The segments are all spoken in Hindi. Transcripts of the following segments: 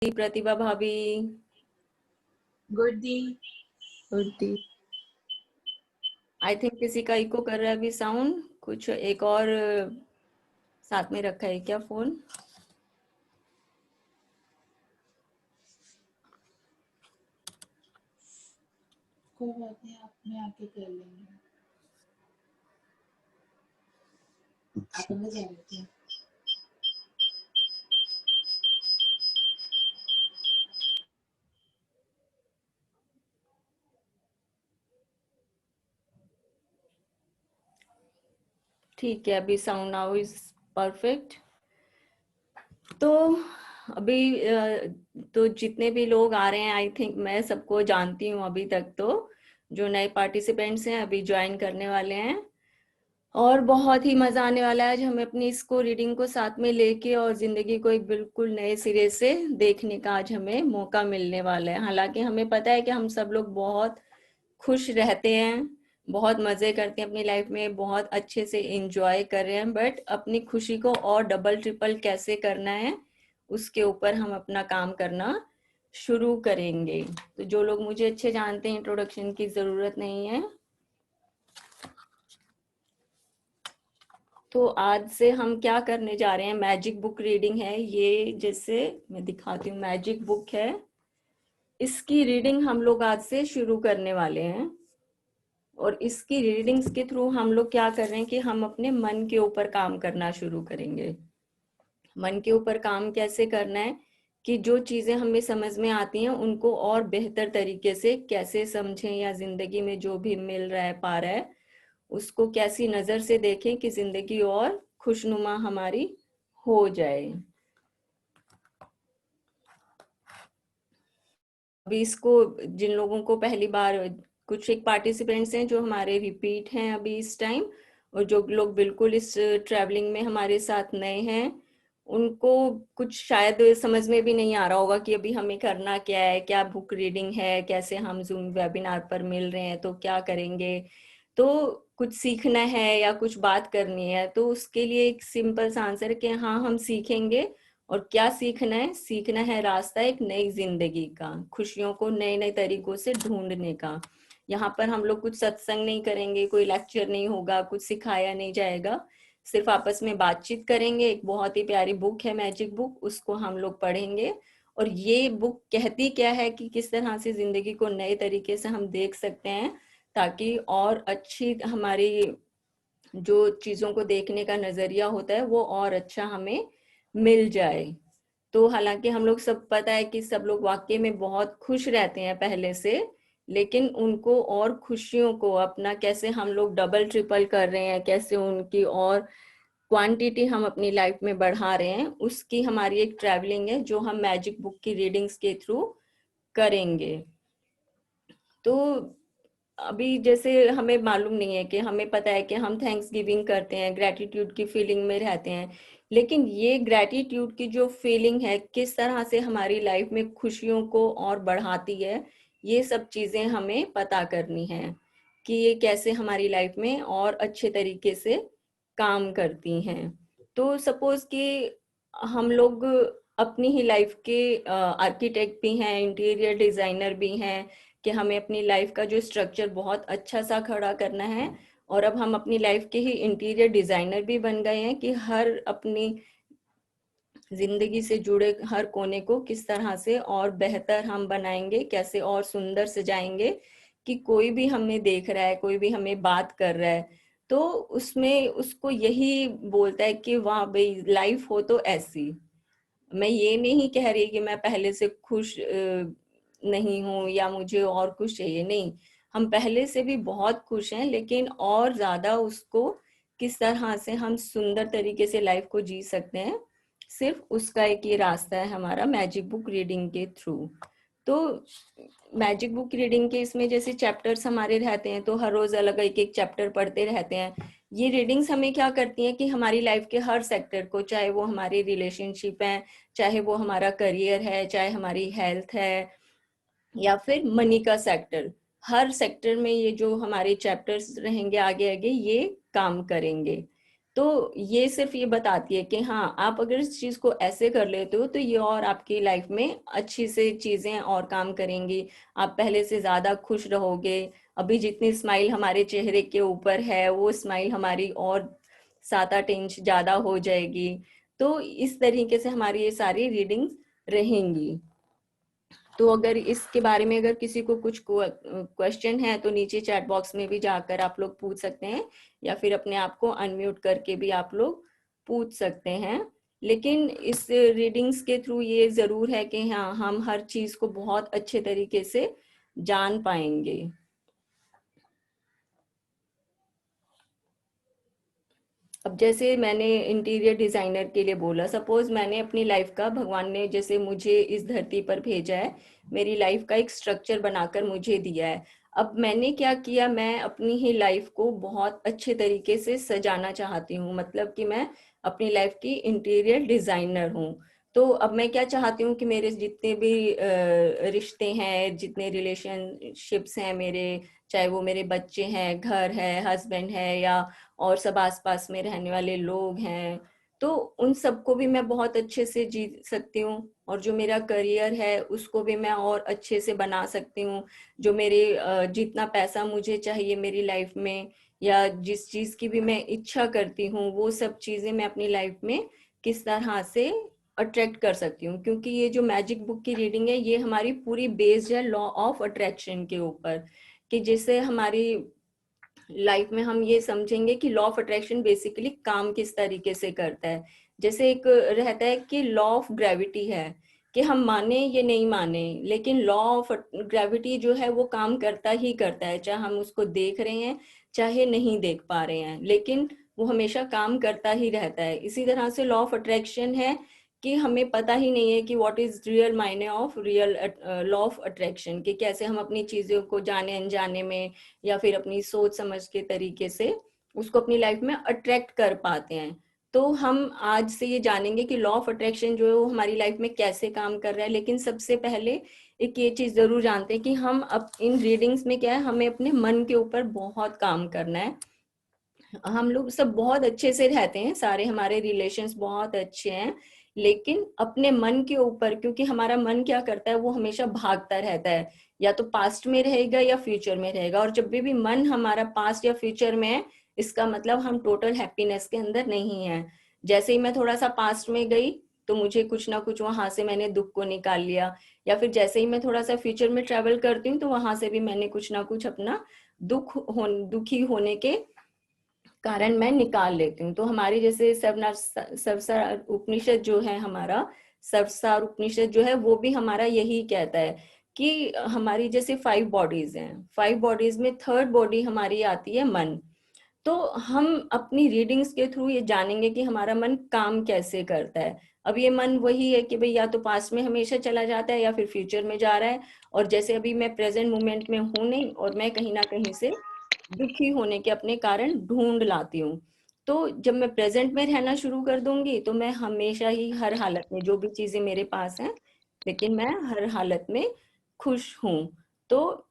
प्रतिभा भाभी। Good the. आई थिंक किसी का इको कर रहा है अभी साउंड। कुछ एक और साथ में रखा है क्या फोन? कोई बात नहीं, आप में आके कर लेंगे। आप अंदर जा रहे थे। ठीक है, अभी साउंड नाउ इज परफेक्ट। तो अभी तो जितने भी लोग आ रहे हैं, आई थिंक मैं सबको जानती हूँ अभी तक। तो जो नए पार्टिसिपेंट्स हैं अभी ज्वाइन करने वाले हैं, और बहुत ही मजा आने वाला है। आज हमें अपनी इसको रीडिंग को साथ में लेके और जिंदगी को एक बिल्कुल नए सिरे से देखने का आज हमें मौका मिलने वाला है। हालांकि हमें पता है कि हम सब लोग बहुत खुश रहते हैं, बहुत मजे करते हैं अपनी लाइफ में, बहुत अच्छे से एंजॉय कर रहे हैं, बट अपनी खुशी को और डबल ट्रिपल कैसे करना है उसके ऊपर हम अपना काम करना शुरू करेंगे। तो जो लोग मुझे अच्छे जानते हैं, इंट्रोडक्शन की जरूरत नहीं है। तो आज से हम क्या करने जा रहे हैं, मैजिक बुक रीडिंग है ये। जैसे मैं दिखाती हूँ, मैजिक बुक है, इसकी रीडिंग हम लोग आज से शुरू करने वाले हैं। और इसकी रीडिंग्स के थ्रू हम लोग क्या कर रहे हैं कि हम अपने मन के ऊपर काम करना शुरू करेंगे। मन के ऊपर काम कैसे करना है कि जो चीजें हमें समझ में आती हैं उनको और बेहतर तरीके से कैसे समझें, या जिंदगी में जो भी मिल रहा है, पा रहा है, उसको कैसी नजर से देखें कि जिंदगी और खुशनुमा हमारी हो जाए। अभी इसको जिन लोगों को पहली बार, कुछ एक पार्टिसिपेंट्स हैं जो हमारे रिपीट हैं अभी इस टाइम, और जो लोग बिल्कुल इस ट्रैवलिंग में हमारे साथ नए हैं, उनको कुछ शायद समझ में भी नहीं आ रहा होगा कि अभी हमें करना क्या है, क्या बुक रीडिंग है, कैसे हम जूम वेबिनार पर मिल रहे हैं, तो क्या करेंगे। तो कुछ सीखना है या कुछ बात करनी है, तो उसके लिए एक सिंपल सा आंसर है कि हाँ, हम सीखेंगे। और क्या सीखना है? सीखना है रास्ता एक नई जिंदगी का, खुशियों को नए नए तरीकों से ढूंढने का। यहाँ पर हम लोग कुछ सत्संग नहीं करेंगे, कोई लेक्चर नहीं होगा, कुछ सिखाया नहीं जाएगा, सिर्फ आपस में बातचीत करेंगे। एक बहुत ही प्यारी बुक है मैजिक बुक, उसको हम लोग पढ़ेंगे। और ये बुक कहती क्या है कि किस तरह से जिंदगी को नए तरीके से हम देख सकते हैं, ताकि और अच्छी हमारी जो चीजों को देखने का नजरिया होता है वो और अच्छा हमें मिल जाए। तो हालांकि हम लोग सब पता है कि सब लोग वाकई में बहुत खुश रहते हैं पहले से, लेकिन उनको और खुशियों को अपना कैसे हम लोग डबल ट्रिपल कर रहे हैं, कैसे उनकी और क्वांटिटी हम अपनी लाइफ में बढ़ा रहे हैं, उसकी हमारी एक ट्रैवलिंग है जो हम मैजिक बुक की रीडिंग्स के थ्रू करेंगे। तो अभी जैसे हमें मालूम नहीं है कि, हमें पता है कि हम थैंक्स गिविंग करते हैं, ग्रेटिट्यूड की फीलिंग में रहते हैं, लेकिन ये ग्रेटिट्यूड की जो फीलिंग है किस तरह से हमारी लाइफ में खुशियों को और बढ़ाती है, ये सब चीजें हमें पता करनी है कि ये कैसे हमारी लाइफ में और अच्छे तरीके से काम करती हैं। तो सपोज कि हम लोग अपनी ही लाइफ के आर्किटेक्ट भी हैं, इंटीरियर डिजाइनर भी हैं, कि हमें अपनी लाइफ का जो स्ट्रक्चर बहुत अच्छा सा खड़ा करना है, और अब हम अपनी लाइफ के ही इंटीरियर डिजाइनर भी बन गए हैं कि हर अपनी जिंदगी से जुड़े हर कोने को किस तरह से और बेहतर हम बनाएंगे, कैसे और सुंदर सजाएंगे कि कोई भी हमें देख रहा है, कोई भी हमें बात कर रहा है, तो उसमें उसको यही बोलता है कि वाह भाई, लाइफ हो तो ऐसी। मैं ये नहीं कह रही कि मैं पहले से खुश नहीं हूं या मुझे और कुछ चाहिए, नहीं, हम पहले से भी बहुत खुश हैं, लेकिन और ज्यादा उसको किस तरह से हम सुंदर तरीके से लाइफ को जी सकते हैं, सिर्फ उसका एक ये रास्ता है हमारा मैजिक बुक रीडिंग के थ्रू। तो मैजिक बुक रीडिंग के इसमें जैसे चैप्टर्स हमारे रहते हैं, तो हर रोज अलग एक एक चैप्टर पढ़ते रहते हैं। ये रीडिंग्स हमें क्या करती हैं कि हमारी लाइफ के हर सेक्टर को, चाहे वो हमारी रिलेशनशिप है, चाहे वो हमारा करियर है, चाहे हमारी हेल्थ है, या फिर मनी का सेक्टर, हर सेक्टर में ये जो हमारे चैप्टर्स रहेंगे आगे आगे ये काम करेंगे। तो ये सिर्फ ये बताती है कि हाँ, आप अगर इस चीज को ऐसे कर लेते हो तो ये और आपकी लाइफ में अच्छी से चीजें और काम करेंगी, आप पहले से ज्यादा खुश रहोगे। अभी जितनी स्माइल हमारे चेहरे के ऊपर है वो स्माइल हमारी और 7-8 इंच ज्यादा हो जाएगी। तो इस तरीके से हमारी ये सारी रीडिंग्स रहेंगी। तो अगर इसके बारे में अगर किसी को कुछ क्वेश्चन है तो नीचे चैट बॉक्स में भी जाकर आप लोग पूछ सकते हैं, या फिर अपने आप को अनम्यूट करके भी आप लोग पूछ सकते हैं। लेकिन इस रीडिंग्स के थ्रू ये जरूर है कि हाँ, हम हर चीज को बहुत अच्छे तरीके से जान पाएंगे। अब जैसे मैंने इंटीरियर डिजाइनर के लिए बोला, सपोज मैंने अपनी लाइफ का, भगवान ने जैसे मुझे इस धरती पर भेजा है, मेरी लाइफ का एक स्ट्रक्चर बनाकर मुझे दिया है। अब मैंने क्या किया, मैं अपनी ही लाइफ को बहुत अच्छे तरीके से सजाना चाहती हूँ, मतलब कि मैं अपनी लाइफ की इंटीरियर डिजाइनर हूँ। तो अब मैं क्या चाहती हूँ कि मेरे जितने भी रिश्ते हैं, जितने रिलेशनशिप्स हैं मेरे, चाहे वो मेरे बच्चे हैं, घर है, हस्बैंड है, या और सब आसपास में रहने वाले लोग हैं, तो उन सबको भी मैं बहुत अच्छे से जी सकती हूँ। और जो मेरा करियर है उसको भी मैं और अच्छे से बना सकती हूँ। जो मेरे जितना पैसा मुझे चाहिए मेरी लाइफ में, या जिस चीज की भी मैं इच्छा करती हूँ, वो सब चीजें मैं अपनी लाइफ में किस तरह से अट्रैक्ट कर सकती हूँ। क्योंकि ये जो मैजिक बुक की रीडिंग है ये हमारी पूरी बेस्ड है लॉ ऑफ अट्रैक्शन के ऊपर, कि जिससे हमारी लाइफ में हम ये समझेंगे कि लॉ ऑफ अट्रैक्शन बेसिकली काम किस तरीके से करता है। जैसे एक रहता है कि लॉ ऑफ ग्रेविटी है, कि हम माने या नहीं माने, लेकिन लॉ ऑफ ग्रेविटी जो है वो काम करता ही करता है, चाहे हम उसको देख रहे हैं चाहे नहीं देख पा रहे हैं, लेकिन वो हमेशा काम करता ही रहता है। इसी तरह से लॉ ऑफ अट्रैक्शन है कि हमें पता ही नहीं है कि व्हाट इज रियल मायने of real law of attraction, कि कैसे हम अपनी चीजों को जाने अनजाने में या फिर अपनी सोच समझ के तरीके से उसको अपनी लाइफ में अट्रैक्ट कर पाते हैं। तो हम आज से ये जानेंगे कि लॉ ऑफ अट्रैक्शन जो है वो हमारी लाइफ में कैसे काम कर रहा है। लेकिन सबसे पहले एक ये चीज जरूर जानते हैं कि हम अब इन रीडिंग्स में क्या है, हमें अपने मन के ऊपर बहुत काम करना है। हम लोग सब बहुत अच्छे से रहते हैं, सारे हमारे रिलेशंस बहुत अच्छे हैं, लेकिन अपने मन के ऊपर, क्योंकि हमारा मन क्या करता है, वो हमेशा भागता रहता है, या तो पास्ट में रहेगा या फ्यूचर में रहेगा। और जब भी मन हमारा पास्ट या फ्यूचर में है, इसका मतलब हम टोटल हैप्पीनेस के अंदर नहीं है। जैसे ही मैं थोड़ा सा पास्ट में गई तो मुझे कुछ ना कुछ वहां से मैंने दुख को निकाल लिया, या फिर जैसे ही मैं थोड़ा सा फ्यूचर में ट्रेवल करती हूँ तो वहां से भी मैंने कुछ ना कुछ अपना दुखी होने के कारण मैं निकाल लेती हूँ। तो हमारी जैसे सर्वसार उपनिषद जो है, हमारा सर्वसार उपनिषद जो है वो भी हमारा यही कहता है कि हमारी जैसे 5 बॉडीज हैं, 5 बॉडीज में थर्ड बॉडी हमारी आती है मन। तो हम अपनी रीडिंग्स के थ्रू ये जानेंगे कि हमारा मन काम कैसे करता है। अब ये मन वही है कि भाई या तो पास्ट में हमेशा चला जाता है या फिर फ्यूचर में जा रहा है। और जैसे अभी मैं प्रेजेंट मोमेंट में हूं नहीं, और मैं कहीं ना कहीं से दुखी होने के अपने कारण ढूंढ लाती हूँ। तो जब मैं प्रेजेंट में रहना शुरू कर दूंगी तो मैं हमेशा ही हर हालत में, जो भी चीजें मेरे पास हैं, लेकिन मैं हर हालत में खुश हूँ। तो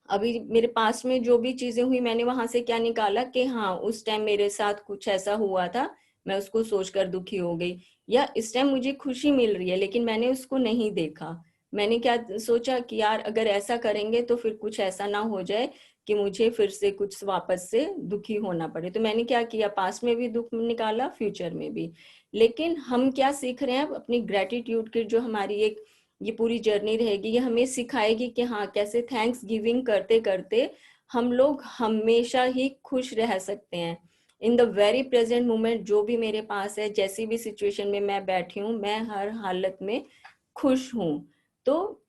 अभी मेरे पास में जो भी चीजें हुई, मैंने वहां से क्या निकाला कि हाँ, उस टाइम मेरे साथ कुछ ऐसा हुआ था, मैं उसको सोचकर दुखी हो गई। या इस टाइम मुझे खुशी मिल रही है लेकिन मैंने उसको नहीं देखा। मैंने क्या सोचा कि यार अगर ऐसा करेंगे तो फिर कुछ ऐसा ना हो जाए कि मुझे फिर से कुछ वापस से दुखी होना पड़े। तो मैंने क्या किया, पास्ट में भी दुख निकाला, फ्यूचर में भी। लेकिन हम क्या सीख रहे हैं, अपनी ग्रेटिट्यूड की जो हमारी एक ये पूरी जर्नी रहेगी, ये हमें सिखाएगी कि हाँ, कैसे थैंक्स गिविंग करते करते हम लोग हमेशा ही खुश रह सकते हैं। In the very present moment जो भी मेरे पास है, जैसी भी सिचुएशन में मैं बैठी हूँ, मैं हर हालत में खुश हूँ। तो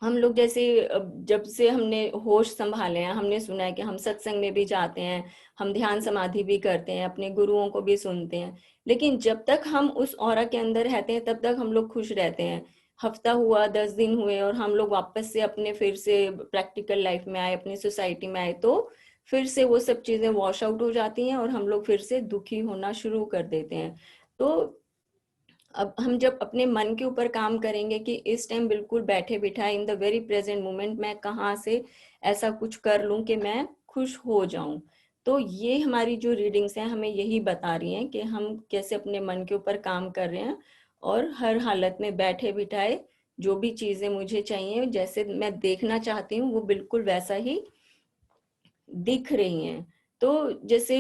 हम लोग जैसे जब से हमने होश संभाले हैं, हमने सुना है कि हम सत्संग में भी जाते हैं, हम ध्यान समाधि भी करते हैं, अपने गुरुओं को भी सुनते हैं, लेकिन जब तक हम उस ऑरा के अंदर रहते हैं तब तक हम लोग खुश रहते हैं। हफ्ता हुआ, 10 दिन हुए और हम लोग वापस से अपने फिर से प्रैक्टिकल लाइफ में आए, अपनी सोसाइटी में आए, तो फिर से वो सब चीजें वॉश आउट हो जाती हैं और हम लोग फिर से दुखी होना शुरू कर देते हैं। तो अब हम जब अपने मन के ऊपर काम करेंगे कि इस टाइम बिल्कुल बैठे बिठाए in the very present moment मैं कहाँ से ऐसा कुछ कर लूं कि मैं खुश हो जाऊं, तो ये हमारी जो रीडिंग्स हैं हमें यही बता रही हैं कि हम कैसे अपने मन के ऊपर काम कर रहे हैं, और हर हालत में बैठे बिठाए जो भी चीजें मुझे चाहिए, जैसे मैं देखना चाहती हूँ वो बिल्कुल वैसा ही दिख रही हैं। तो जैसे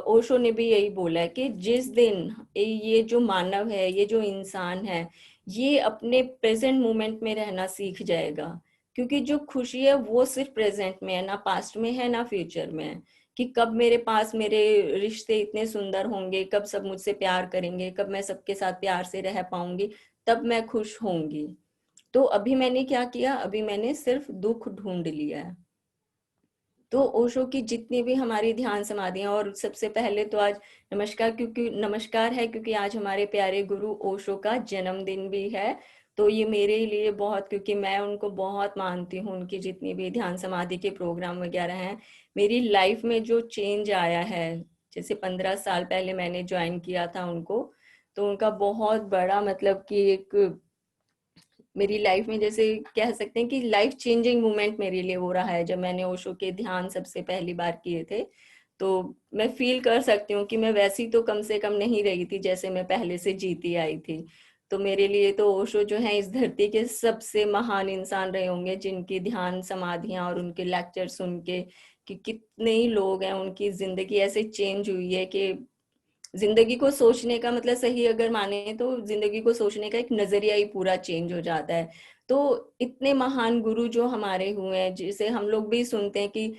ओशो ने भी यही बोला है कि जिस दिन ये जो मानव है, ये जो इंसान है, ये अपने प्रेजेंट मोमेंट में रहना सीख जाएगा, क्योंकि जो खुशी है वो सिर्फ प्रेजेंट में है, ना पास्ट में है ना फ्यूचर में है। कि कब मेरे पास मेरे रिश्ते इतने सुंदर होंगे, कब सब मुझसे प्यार करेंगे, कब मैं सबके साथ प्यार से रह पाऊंगी, तब मैं खुश होंगी। तो अभी मैंने क्या किया, अभी मैंने सिर्फ दुख ढूंढ लिया है। तो ओशो की जितनी भी हमारी ध्यान समाधियां, और सबसे पहले तो आज नमस्कार है क्योंकि आज हमारे प्यारे गुरु ओशो का जन्मदिन भी है। तो ये मेरे लिए बहुत, क्योंकि मैं उनको बहुत मानती हूँ, उनकी जितनी भी ध्यान समाधि के प्रोग्राम वगैरह हैं, मेरी लाइफ में जो चेंज आया है, जैसे 15 साल पहले मैंने ज्वाइन किया था उनको, तो उनका बहुत बड़ा मतलब कि एक मेरी लाइफ में, जैसे कह सकते हैं कि लाइफ चेंजिंग मोमेंट मेरे लिए हो रहा है। जब मैंने ओशो के ध्यान सबसे पहली बार किए थे, तो मैं फील कर सकती हूँ कि मैं वैसी तो कम से कम नहीं रही थी जैसे मैं पहले से जीती आई थी। तो मेरे लिए तो ओशो जो है इस धरती के सबसे महान इंसान रहे होंगे, जिनकी ध्यान समाधियां और उनके लेक्चर सुन के कि कितने ही लोग हैं उनकी जिंदगी ऐसे चेंज हुई है कि जिंदगी को सोचने का मतलब, सही अगर माने तो जिंदगी को सोचने का एक नजरिया ही पूरा चेंज हो जाता है। तो इतने महान गुरु जो हमारे हुए हैं, जिसे हम लोग भी सुनते हैं कि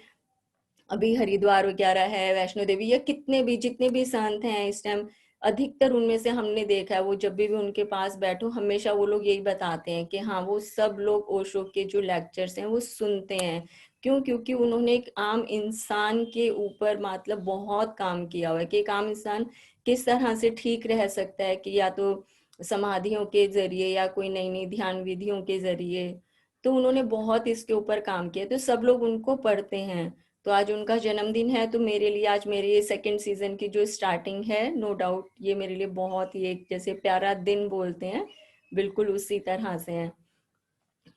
अभी हरिद्वार वगैरह है, वैष्णो देवी, या कितने भी जितने भी संत हैं इस टाइम, अधिकतर उनमें से हमने देखा है वो जब भी उनके पास बैठो हमेशा वो लोग यही बताते हैं कि हाँ, वो सब लोग ओशो के जो लेक्चर्स हैं वो सुनते हैं। क्यों? क्योंकि उन्होंने एक आम इंसान के ऊपर मतलब बहुत काम किया हुआ है कि एक आम इंसान किस तरह से ठीक रह सकता है, कि या तो समाधियों के जरिए या कोई नई नई ध्यान विधियों के जरिए। तो उन्होंने बहुत इसके ऊपर काम किया, तो सब लोग उनको पढ़ते हैं। तो आज उनका जन्मदिन है, तो मेरे लिए आज मेरे ये सेकंड सीजन की जो स्टार्टिंग है, नो डाउट ये मेरे लिए बहुत ही एक जैसे प्यारा दिन बोलते हैं, बिल्कुल उसी तरह से है।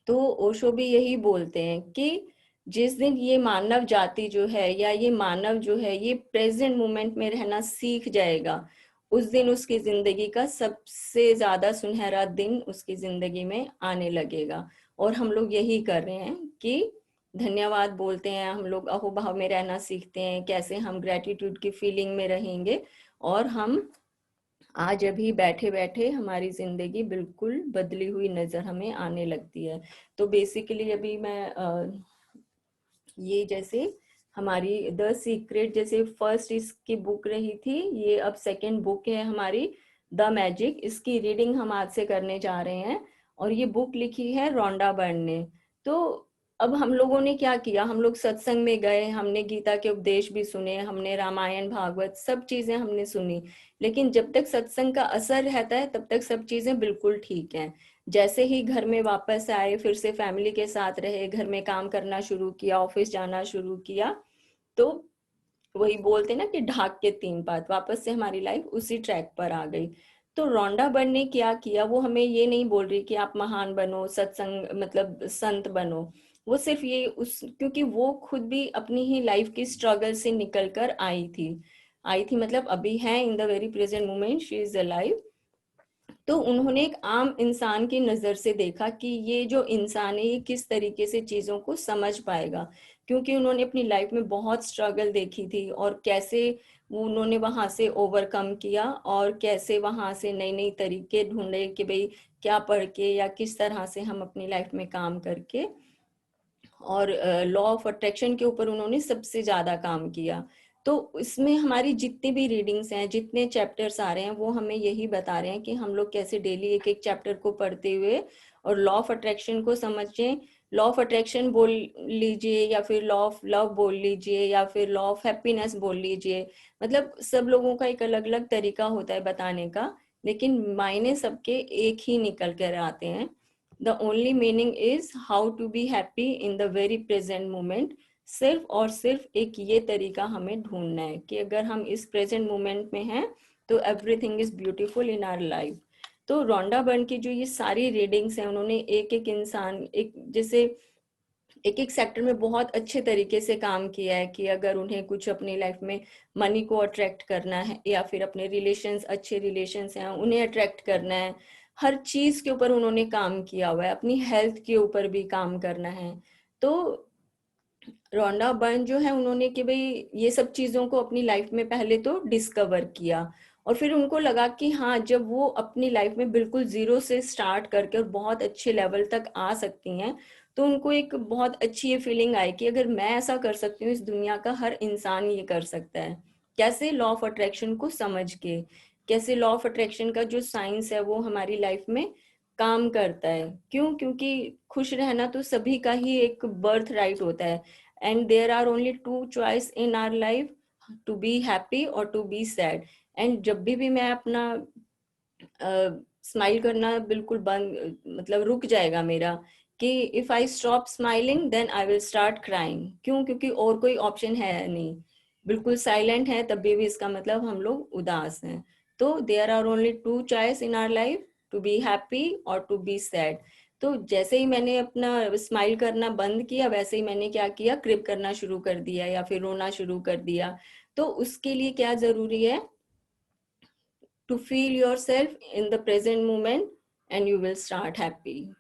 तो ओशो भी यही बोलते हैं कि जिस दिन ये मानव जाति जो है, या ये मानव जो है, ये प्रेजेंट मोमेंट में रहना सीख जाएगा, उस दिन उसकी जिंदगी का सबसे ज्यादा सुनहरा दिन उसकी जिंदगी में आने लगेगा। और हम लोग यही कर रहे हैं कि धन्यवाद बोलते हैं, हम लोग अहोभाव में रहना सीखते हैं, कैसे हम ग्रेटिट्यूड की फीलिंग में रहेंगे, और हम आज अभी बैठे बैठे हमारी जिंदगी बिल्कुल बदली हुई नजर हमें आने लगती है। तो बेसिकली अभी मैं ये जैसे हमारी द सीक्रेट, जैसे फर्स्ट इसकी बुक रही थी, ये अब सेकंड बुक है हमारी द मैजिक, इसकी रीडिंग हम आज से करने जा रहे हैं। और ये बुक लिखी है रोंडा बर्न ने। तो अब हम लोगों ने क्या किया, हम लोग सत्संग में गए, हमने गीता के उपदेश भी सुने, हमने रामायण भागवत सब चीजें हमने सुनी, लेकिन जब तक सत्संग का असर रहता है तब तक सब चीजें बिल्कुल ठीक हैं। जैसे ही घर में वापस आए, फिर से फैमिली के साथ रहे, घर में काम करना शुरू किया, ऑफिस जाना शुरू किया, तो वही बोलते ना कि ढाक के तीन पात, वापस से हमारी लाइफ उसी ट्रैक पर आ गई। तो रोंडा बर्न ने क्या किया, वो हमें ये नहीं बोल रही कि आप महान बनो, सत्संग मतलब संत बनो। वो सिर्फ ये उस क्योंकि वो खुद भी अपनी ही लाइफ की स्ट्रगल से निकल कर आई थी मतलब अभी है, in the very present moment she is alive. तो उन्होंने एक आम इंसान की नजर से देखा कि ये जो इंसान है ये किस तरीके से चीजों को समझ पाएगा, क्योंकि उन्होंने अपनी लाइफ में बहुत स्ट्रगल देखी थी, और कैसे वो उन्होंने वहां से ओवरकम किया, और कैसे वहां से नए नए तरीके ढूंढे कि भाई क्या पढ़ के या किस तरह से हम अपनी लाइफ में काम करके। और लॉ ऑफ अट्रैक्शन के ऊपर उन्होंने सबसे ज्यादा काम किया। तो इसमें हमारी जितनी भी रीडिंग्स हैं, जितने चैप्टर्स आ रहे हैं, वो हमें यही बता रहे हैं कि हम लोग कैसे डेली एक एक चैप्टर को पढ़ते हुए और लॉ ऑफ अट्रैक्शन को समझें। लॉ ऑफ अट्रैक्शन बोल लीजिए, या फिर लॉ ऑफ लव बोल लीजिए, या फिर लॉ ऑफ हैप्पीनेस बोल लीजिए, मतलब सब लोगों का एक अलग अलग तरीका होता है बताने का, लेकिन मायने सबके एक ही निकल कर आते हैं। The only meaning is how to be happy in the very present moment। सिर्फ और सिर्फ एक ये तरीका हमें ढूंढना है कि अगर हम इस प्रेजेंट मोमेंट में हैं तो everything is beautiful in our life. तो रोंडा बर्न की जो ये सारी रीडिंग्स हैं, उन्होंने एक एक इंसान, एक जैसे एक एक सेक्टर में बहुत अच्छे तरीके से काम किया है कि अगर उन्हें कुछ अपनी लाइफ में मनी को अट्रैक्ट करना है या फिर अपने रिलेशंस, अच्छे रिलेशंस हैं उन्हें अट्रैक्ट करना है, हर चीज के ऊपर उन्होंने काम किया हुआ है, अपनी हेल्थ के ऊपर भी काम करना है। तो रोंडा बर्न जो है उन्होंने कि भाई ये सब चीजों को अपनी लाइफ में पहले तो डिस्कवर किया, और फिर उनको लगा कि हाँ, जब वो अपनी लाइफ में बिल्कुल जीरो से स्टार्ट करके और बहुत अच्छे लेवल तक आ सकती हैं, तो उनको एक बहुत अच्छी ये फीलिंग आई कि अगर मैं ऐसा कर सकती हूँ, इस दुनिया का हर इंसान ये कर सकता है। कैसे? लॉ ऑफ अट्रैक्शन को समझ के, कैसे लॉ ऑफ अट्रैक्शन का जो साइंस है वो हमारी लाइफ में काम करता है। क्यों? क्योंकि खुश रहना तो सभी का ही एक बर्थ राइट होता है, and there are only two choice in our life, to be happy or to be sad। and जब भी मैं अपना स्माइल करना बिल्कुल बंद, मतलब रुक जाएगा मेरा, कि if I stop smiling then I will start crying. क्यों? क्योंकि और कोई ऑप्शन है नहीं, बिल्कुल साइलेंट है तब भी इसका मतलब हम लोग उदास हैं। तो there are only two choice in our life, to be happy और टू बी सैड। तो जैसे ही मैंने अपना स्माइल करना बंद किया, वैसे ही मैंने क्या किया, क्रिप करना शुरू कर दिया या फिर रोना शुरू कर दिया। तो उसके लिए क्या जरूरी है? To feel yourself in the present moment and you will start happy.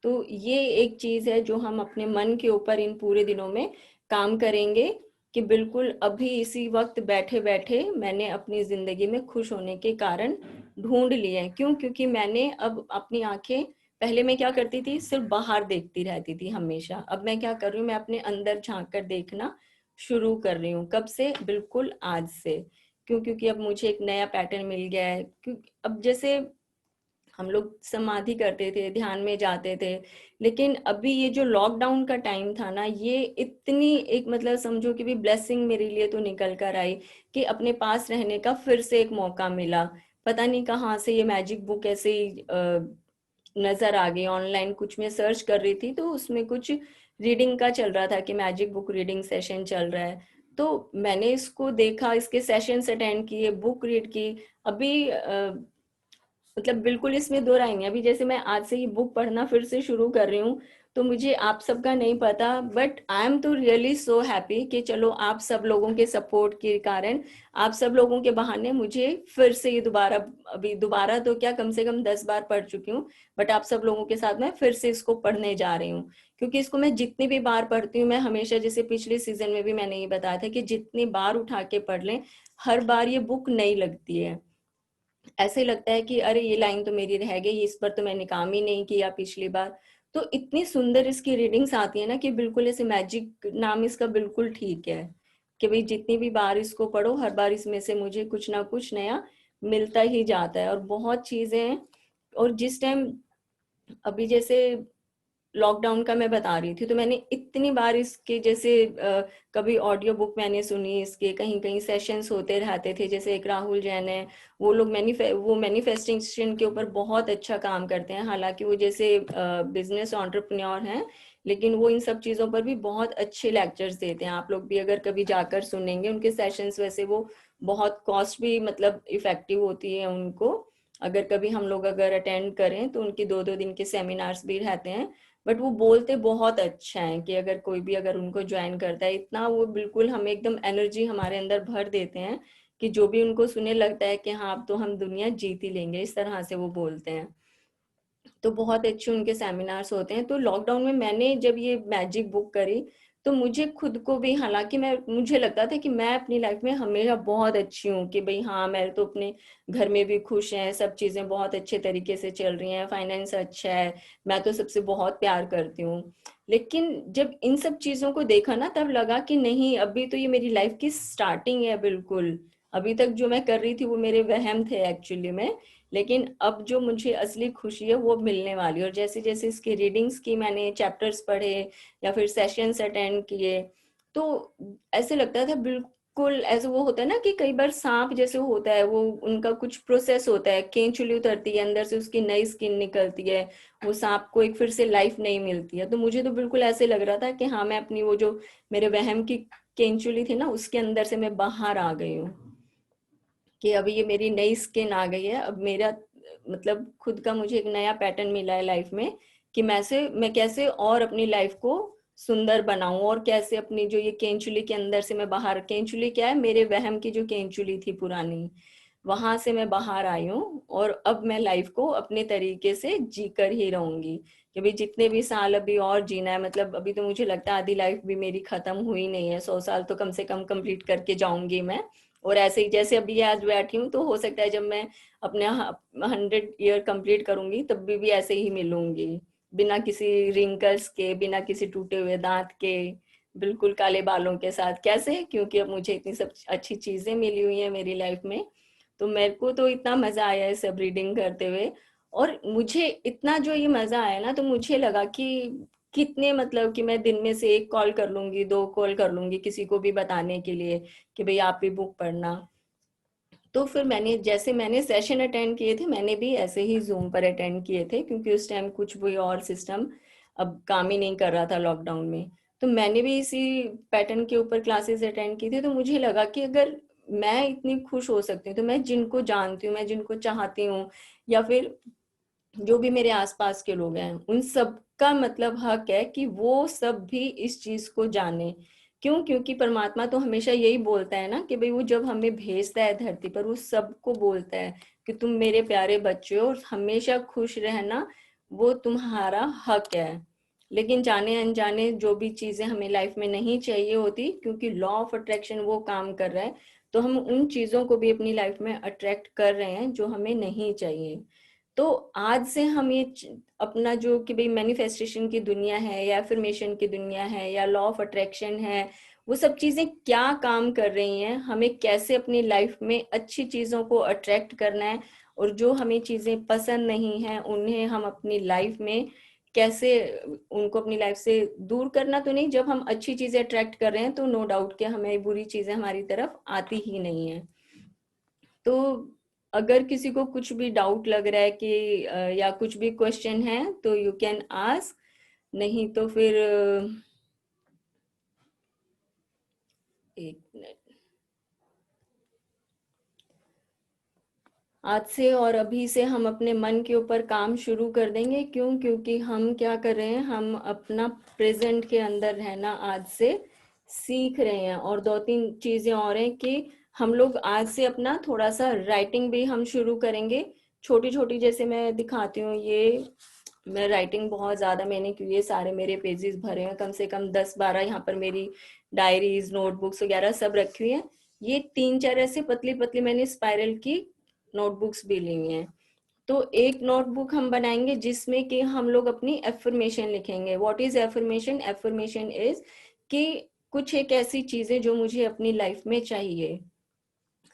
तो ये एक चीज है जो हम अपने मन के ऊपर इन पूरे दिनों में काम करेंगे, कि बिल्कुल अभी इसी वक्त बैठे बैठे मैंने अपनी जिंदगी में खुश होने के कारण ढूंढ लिए हैं। क्यों? क्योंकि मैंने अब अपनी आंखें, पहले मैं क्या करती थी, सिर्फ बाहर देखती रहती थी हमेशा, अब मैं क्या कर रही हूँ, मैं अपने अंदर झांक कर देखना शुरू कर रही हूँ। कब से? बिल्कुल आज से। क्यों? क्योंकि अब मुझे एक नया पैटर्न मिल गया है। क्योंकि अब जैसे हम लोग समाधि करते थे, ध्यान में जाते थे, लेकिन अभी ये जो लॉकडाउन का टाइम था ना, ये इतनी एक मतलब समझो कि भी ब्लेसिंग मेरे लिए तो निकल कर आई, कि अपने पास रहने का फिर से एक मौका मिला। पता नहीं कहाँ से ये मैजिक बुक ऐसे ही नजर आ गई। ऑनलाइन कुछ मैं सर्च कर रही थी तो उसमें कुछ रीडिंग का चल रहा था कि मैजिक बुक रीडिंग सेशन चल रहा है। तो मैंने इसको देखा, इसके सेशंस अटेंड किए, बुक रीड की। अभी मतलब बिल्कुल इसमें दो राय नहीं। अभी जैसे मैं आज से ये बुक पढ़ना फिर से शुरू कर रही हूँ, तो मुझे आप सबका नहीं पता, बट आई एम तो रियली सो हैप्पी कि चलो आप सब लोगों के सपोर्ट के कारण, आप सब लोगों के बहाने मुझे फिर से ये दोबारा, अभी दोबारा तो क्या, कम से कम 10 बार पढ़ चुकी हूँ, बट आप सब लोगों के साथ मैं फिर से इसको पढ़ने जा रही हूँ। क्योंकि इसको मैं जितनी भी बार पढ़ती हूँ, मैं हमेशा, जैसे पिछले सीजन में भी मैंने ये बताया था कि जितनी बार उठा के पढ़ लें, हर बार ये बुक नई लगती है। ऐसे लगता है कि अरे ये लाइन तो मेरी रह गई, इस पर तो मैंने काम ही नहीं किया पिछली बार। तो इतनी सुंदर इसकी रीडिंग्स आती है ना, कि बिल्कुल ऐसे मैजिक, नाम इसका बिल्कुल ठीक है, कि भाई जितनी भी बार इसको पढ़ो, हर बार इसमें से मुझे कुछ ना कुछ नया मिलता ही जाता है। और बहुत चीजें हैं। और जिस टाइम, अभी जैसे लॉकडाउन का मैं बता रही थी, तो मैंने इतनी बार इसके जैसे कभी ऑडियो बुक मैंने सुनी इसके, कहीं कहीं सेशंस होते रहते थे। जैसे एक राहुल जैन है, वो लोग वो मैनिफेस्टेशन के ऊपर बहुत अच्छा काम करते हैं। हालांकि वो जैसे बिजनेस एंटरप्रेन्योर हैं, लेकिन वो इन सब चीजों पर भी बहुत अच्छे लेक्चर्स देते हैं। आप लोग भी अगर कभी जाकर सुनेंगे उनके सेशंस, वैसे वो बहुत कॉस्ट भी मतलब इफेक्टिव होती है उनको। अगर कभी हम लोग अगर अटेंड करें तो उनके 2-2 दिन के सेमिनार्स भी रहते हैं। बट वो बोलते बहुत अच्छा है कि अगर कोई भी अगर उनको ज्वाइन करता है, इतना वो बिल्कुल हमें एकदम एनर्जी हमारे अंदर भर देते हैं, कि जो भी उनको सुने लगता है कि हाँ अब तो हम दुनिया जीत ही लेंगे, इस तरह से वो बोलते हैं। तो बहुत अच्छे उनके सेमिनार्स होते हैं। तो लॉकडाउन में मैंने जब ये मैजिक बुक करी, तो मुझे खुद को भी, हालांकि मुझे लगता था कि मैं अपनी लाइफ में हमेशा बहुत अच्छी हूँ, कि भाई हाँ मैं तो अपने घर में भी खुश हैं, सब चीजें बहुत अच्छे तरीके से चल रही हैं, फाइनेंस अच्छा है, मैं तो सबसे बहुत प्यार करती हूँ। लेकिन जब इन सब चीजों को देखा ना, तब लगा कि नहीं, अभी तो ये मेरी लाइफ की स्टार्टिंग है बिल्कुल। अभी तक जो मैं कर रही थी वो मेरे वहम थे एक्चुअली में। लेकिन अब जो मुझे असली खुशी है वो मिलने वाली है। और जैसे जैसे इसकी रीडिंग्स की, मैंने चैप्टर्स पढ़े या फिर सेशंस अटेंड किए, तो ऐसे लगता था बिल्कुल ऐसे, वो होता है ना कि कई बार सांप जैसे होता है, वो उनका कुछ प्रोसेस होता है, केंचुली उतरती है, अंदर से उसकी नई स्किन निकलती है, वो सांप को एक फिर से लाइफ नहीं मिलती है। तो मुझे तो बिल्कुल ऐसे लग रहा था कि हाँ, मैं अपनी वो जो मेरे वहम की केंचुली थी ना, उसके अंदर से मैं बाहर आ गई हूँ, कि अभी ये मेरी नई स्किन आ गई है। अब मेरा मतलब खुद का मुझे एक नया पैटर्न मिला है लाइफ में, कि मैं कैसे और अपनी लाइफ को सुंदर बनाऊं, और कैसे अपनी जो ये केंचुली के अंदर से मैं बाहर, केंचुली क्या है, मेरे वहम की जो केंचुली थी पुरानी, वहां से मैं बाहर आई हूँ, और अब मैं लाइफ को अपने तरीके से जी कर ही रहूंगी। कि भाई जितने भी साल अभी और जीना है, मतलब अभी तो मुझे लगता है आधी लाइफ भी मेरी खत्म हुई नहीं है, 100 साल तो कम से कम कंप्लीट करके जाऊंगी मैं। और ऐसे ही जैसे अभी आज बैठी हूँ, तो हो सकता है जब मैं अपने 100 ईयर कंप्लीट करूंगी तब भी ऐसे ही मिलूंगी, बिना किसी रिंकल्स के, बिना किसी टूटे हुए दांत के, बिल्कुल काले बालों के साथ। कैसे? क्योंकि अब मुझे इतनी सब अच्छी चीजें मिली हुई है मेरी लाइफ में। तो मेरे को तो इतना मजा आया है सब रीडिंग करते हुए, और मुझे इतना जो ये मजा आया ना, तो मुझे लगा कि कितने, मतलब कि मैं दिन में से 1 कॉल कर लूंगी, 2 कॉल कर लूंगी किसी को भी बताने के लिए कि भाई आप भी बुक पढ़ना। तो फिर मैंने सेशन अटेंड किए थे, मैंने भी ऐसे ही जूम पर अटेंड किए थे, क्योंकि उस टाइम कुछ भी और सिस्टम अब काम ही नहीं कर रहा था लॉकडाउन में। तो मैंने भी इसी पैटर्न के ऊपर क्लासेस अटेंड की थी। तो मुझे लगा कि अगर मैं इतनी खुश हो सकती हूँ, तो मैं जिनको जानती हूँ, मैं जिनको चाहती हूँ, या फिर जो भी मेरे आसपास के लोग हैं, उन सब का मतलब हक है कि वो सब भी इस चीज को जाने। क्यों? क्योंकि परमात्मा तो हमेशा यही बोलता है ना कि भाई वो जब हमें भेजता है धरती पर, वो सबको बोलता है कि तुम मेरे प्यारे बच्चे हो और हमेशा खुश रहना, वो तुम्हारा हक है। लेकिन जाने अनजाने जो भी चीजें हमें लाइफ में नहीं चाहिए होती, क्योंकि लॉ ऑफ अट्रैक्शन वो काम कर रहा है, तो हम उन चीजों को भी अपनी लाइफ में अट्रैक्ट कर रहे हैं जो हमें नहीं चाहिए। तो आज से हम ये अपना जो कि भाई मैनिफेस्टेशन की दुनिया है, या एफर्मेशन की दुनिया है, या लॉ ऑफ अट्रैक्शन है, वो सब चीजें क्या काम कर रही हैं, हमें कैसे अपनी लाइफ में अच्छी चीजों को अट्रैक्ट करना है, और जो हमें चीजें पसंद नहीं है उन्हें हम अपनी लाइफ में कैसे, उनको अपनी लाइफ से दूर करना तो नहीं, जब हम अच्छी चीजें अट्रैक्ट कर रहे हैं तो नो डाउट कि हमें बुरी चीजें हमारी तरफ आती ही नहीं है। तो अगर किसी को कुछ भी डाउट लग रहा है कि या कुछ भी क्वेश्चन है, तो यू कैन आस्क। नहीं तो फिर 1 मिनट। आज से और अभी से हम अपने मन के ऊपर काम शुरू कर देंगे। क्यों? क्योंकि हम क्या कर रहे हैं, हम अपना प्रेजेंट के अंदर रहना आज से सीख रहे हैं। और 2-3 चीजें और हैं कि हम लोग आज से अपना थोड़ा सा राइटिंग भी हम शुरू करेंगे, छोटी छोटी। जैसे मैं दिखाती हूँ, ये मैं राइटिंग बहुत ज्यादा मैंने की, ये सारे मेरे पेजेस भरे हैं, कम से कम 10-12 यहाँ पर मेरी डायरीज, नोटबुक्स वगैरह सब रखी हुई हैं। ये 3-4 ऐसे पतली पतली मैंने स्पाइरल की नोटबुक्स भी ली हुई हैं। तो एक नोटबुक हम बनाएंगे जिसमें कि हम लोग अपनी एफर्मेशन लिखेंगे। What is affirmation? Affirmation is कि कुछ एक ऐसी चीजें जो मुझे अपनी लाइफ में चाहिए।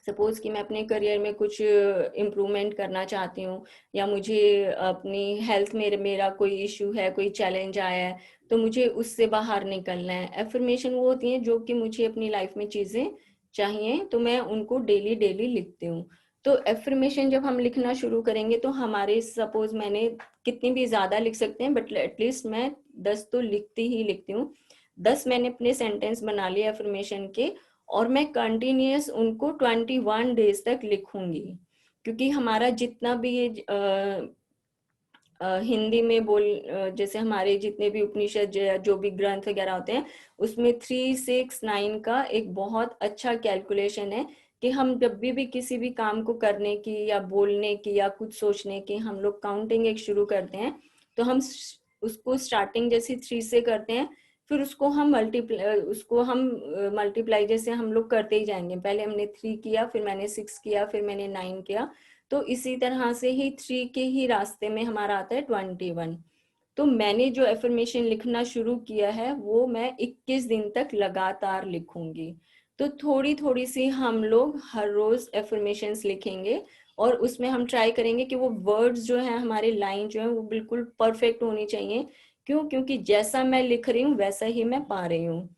सपोज कि मैं अपने करियर में कुछ इम्प्रूवमेंट करना चाहती हूँ, या मुझे अपनी हेल्थ में मेरा कोई इश्यू है, कोई चैलेंज आया है, तो मुझे उससे बाहर निकलना है। एफर्मेशन वो होती हैं जो कि मुझे अपनी लाइफ में चीजें चाहिए, तो मैं उनको डेली डेली लिखती हूँ। तो एफर्मेशन जब हम लिखना शुरू करेंगे, तो हमारे, सपोज मैंने कितनी भी ज्यादा लिख सकते हैं, बट एटलीस्ट मैं 10 तो लिखती ही लिखती हूँ। 10 मैंने अपने सेंटेंस बना लिए एफर्मेशन के, और मैं कंटिन्यूअस उनको 21 डेज तक लिखूंगी। क्योंकि हमारा जितना भी ये हिंदी में जैसे हमारे जितने भी उपनिषद जो भी ग्रंथ वगैरह होते हैं, उसमें 3-6-9 का एक बहुत अच्छा कैलकुलेशन है कि हम जब भी किसी भी काम को करने की या बोलने की या कुछ सोचने की, हम लोग काउंटिंग एक शुरू करते हैं। तो हम उसको स्टार्टिंग जैसे 3 से करते हैं, फिर उसको हम मल्टीप्लाई जैसे हम लोग करते ही जाएंगे। पहले हमने 3 किया, फिर मैंने 6 किया, फिर मैंने 9 किया। तो इसी तरह से ही 3 के ही रास्ते में हमारा आता है 21। तो मैंने जो एफर्मेशन लिखना शुरू किया है, वो मैं 21 दिन तक लगातार लिखूंगी। तो थोड़ी थोड़ी सी हम लोग हर रोज एफर्मेशंस लिखेंगे, और उसमें हम ट्राई करेंगे कि वो वर्ड्स जो है, हमारे लाइन जो है, वो बिल्कुल परफेक्ट होनी चाहिए। क्यों? क्योंकि जैसा मैं लिख रही हूँ वैसा ही मैं पा रही हूँ।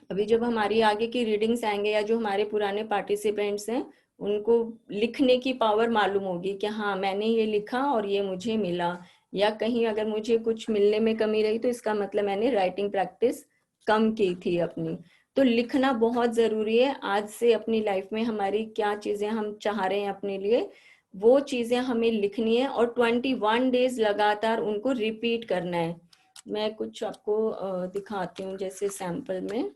अभी जब हमारी आगे की रीडिंग्स आएंगे, या जो हमारे पुराने पार्टिसिपेंट्स हैं, उनको लिखने की पावर मालूम होगी कि हाँ मैंने ये लिखा और ये मुझे मिला। या कहीं अगर मुझे कुछ मिलने में कमी रही, तो इसका मतलब मैंने राइटिंग प्रैक्टिस कम की थी अपनी। तो लिखना बहुत जरूरी है। आज से अपनी लाइफ में हमारी क्या चीजें हम चाह रहे हैं अपने लिए, वो चीजें हमें लिखनी है, और 21 डेज लगातार उनको रिपीट करना है। मैं कुछ आपको दिखाती हूँ जैसे सैंपल में।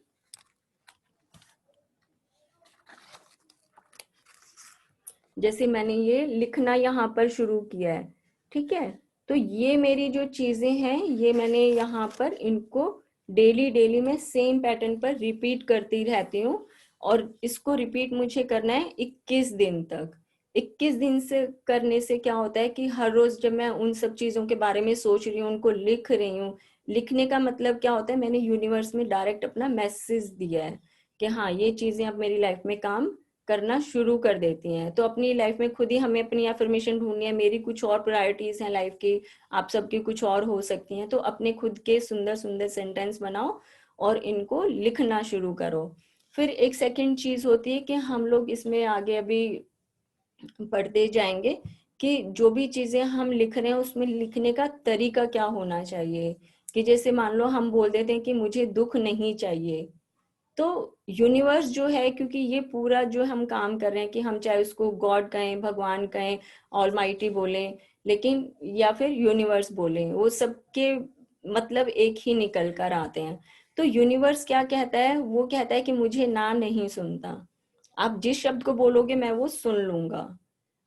जैसे मैंने ये लिखना यहाँ पर शुरू किया है, ठीक है। तो ये मेरी जो चीजें हैं ये मैंने यहाँ पर इनको डेली डेली में सेम पैटर्न पर रिपीट करती रहती हूँ। और इसको रिपीट मुझे करना है 21 दिन तक। 21 दिन से करने से क्या होता है कि हर रोज जब मैं उन सब चीजों के बारे में सोच रही हूँ, उनको लिख रही हूँ, लिखने का मतलब क्या होता है, मैंने यूनिवर्स में डायरेक्ट अपना मैसेज दिया है कि हाँ ये चीजें अब मेरी लाइफ में काम करना शुरू कर देती हैं। तो अपनी लाइफ में खुद ही हमें अपनी एफर्मेशन ढूंढनी है। मेरी कुछ और प्रायोरिटीज हैं लाइफ की, आप सबकी कुछ और हो सकती हैं। तो अपने खुद के सुंदर सुंदर सेंटेंस बनाओ और इनको लिखना शुरू करो। फिर एक सेकंड चीज होती है कि हम लोग इसमें आगे अभी पढ़ते जाएंगे कि जो भी चीजें हम लिख रहे हैं उसमें लिखने का तरीका क्या होना चाहिए। कि जैसे मान लो हम बोल देते हैं कि मुझे दुख नहीं चाहिए, तो यूनिवर्स जो है, क्योंकि ये पूरा जो हम काम कर रहे हैं कि हम चाहे उसको गॉड कहें, भगवान कहें, ऑलमाइटी बोलें, लेकिन या फिर यूनिवर्स बोलें, वो सबके मतलब एक ही निकल कर आते हैं। तो यूनिवर्स क्या कहता है, वो कहता है कि मुझे ना नहीं सुनता। आप जिस शब्द को बोलोगे मैं वो सुन लूंगा।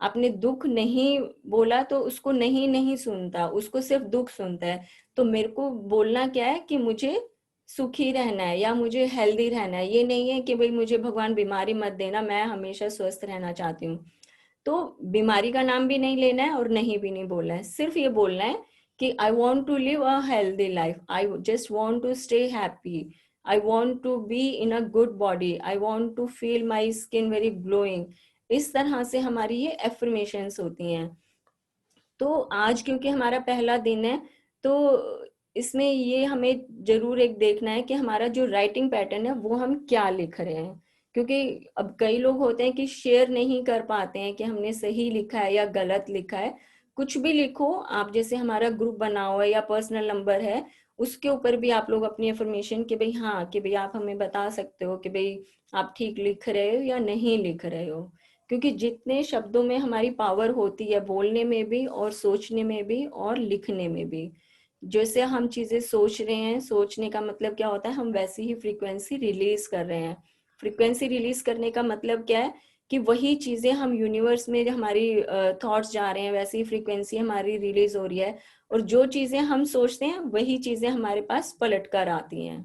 आपने दुख नहीं बोला तो उसको नहीं नहीं सुनता, उसको सिर्फ दुख सुनता है। तो मेरे को बोलना क्या है कि मुझे सुखी रहना है या मुझे हेल्दी रहना है। ये नहीं है कि भाई मुझे भगवान बीमारी मत देना, मैं हमेशा स्वस्थ रहना चाहती हूँ। तो बीमारी का नाम भी नहीं लेना है और नहीं भी नहीं बोलना है, सिर्फ ये बोलना है कि I want to live a healthy life, I just want to stay happy, I want to be in a good body, I want to feel my skin very glowing. इस तरह से हमारी ये एफर्मेशंस होती हैं। तो आज क्योंकि हमारा पहला दिन है, तो इसमें ये हमें जरूर एक देखना है कि हमारा जो राइटिंग पैटर्न है वो हम क्या लिख रहे हैं। क्योंकि अब कई लोग होते हैं कि शेयर नहीं कर पाते हैं कि हमने सही लिखा है या गलत लिखा है। कुछ भी लिखो आप, जैसे हमारा ग्रुप बना हुआ है या पर्सनल नंबर है, उसके ऊपर भी आप लोग अपनी इंफॉर्मेशन कि भाई हाँ, कि भाई आप हमें बता सकते हो कि भाई आप ठीक लिख रहे हो या नहीं लिख रहे हो। क्योंकि जितने शब्दों में हमारी पावर होती है, बोलने में भी और सोचने में भी और लिखने में भी। जैसे हम चीजें सोच रहे हैं, सोचने का मतलब क्या होता है, हम वैसी ही फ्रीक्वेंसी रिलीज कर रहे हैं। फ्रीक्वेंसी रिलीज करने का मतलब क्या है कि वही चीजें हम यूनिवर्स में, जो हमारी थॉट्स जा रहे हैं वैसी फ्रीक्वेंसी हमारी रिलीज हो रही है। और जो चीजें हम सोचते हैं वही चीजें हमारे पास पलट कर आती हैं।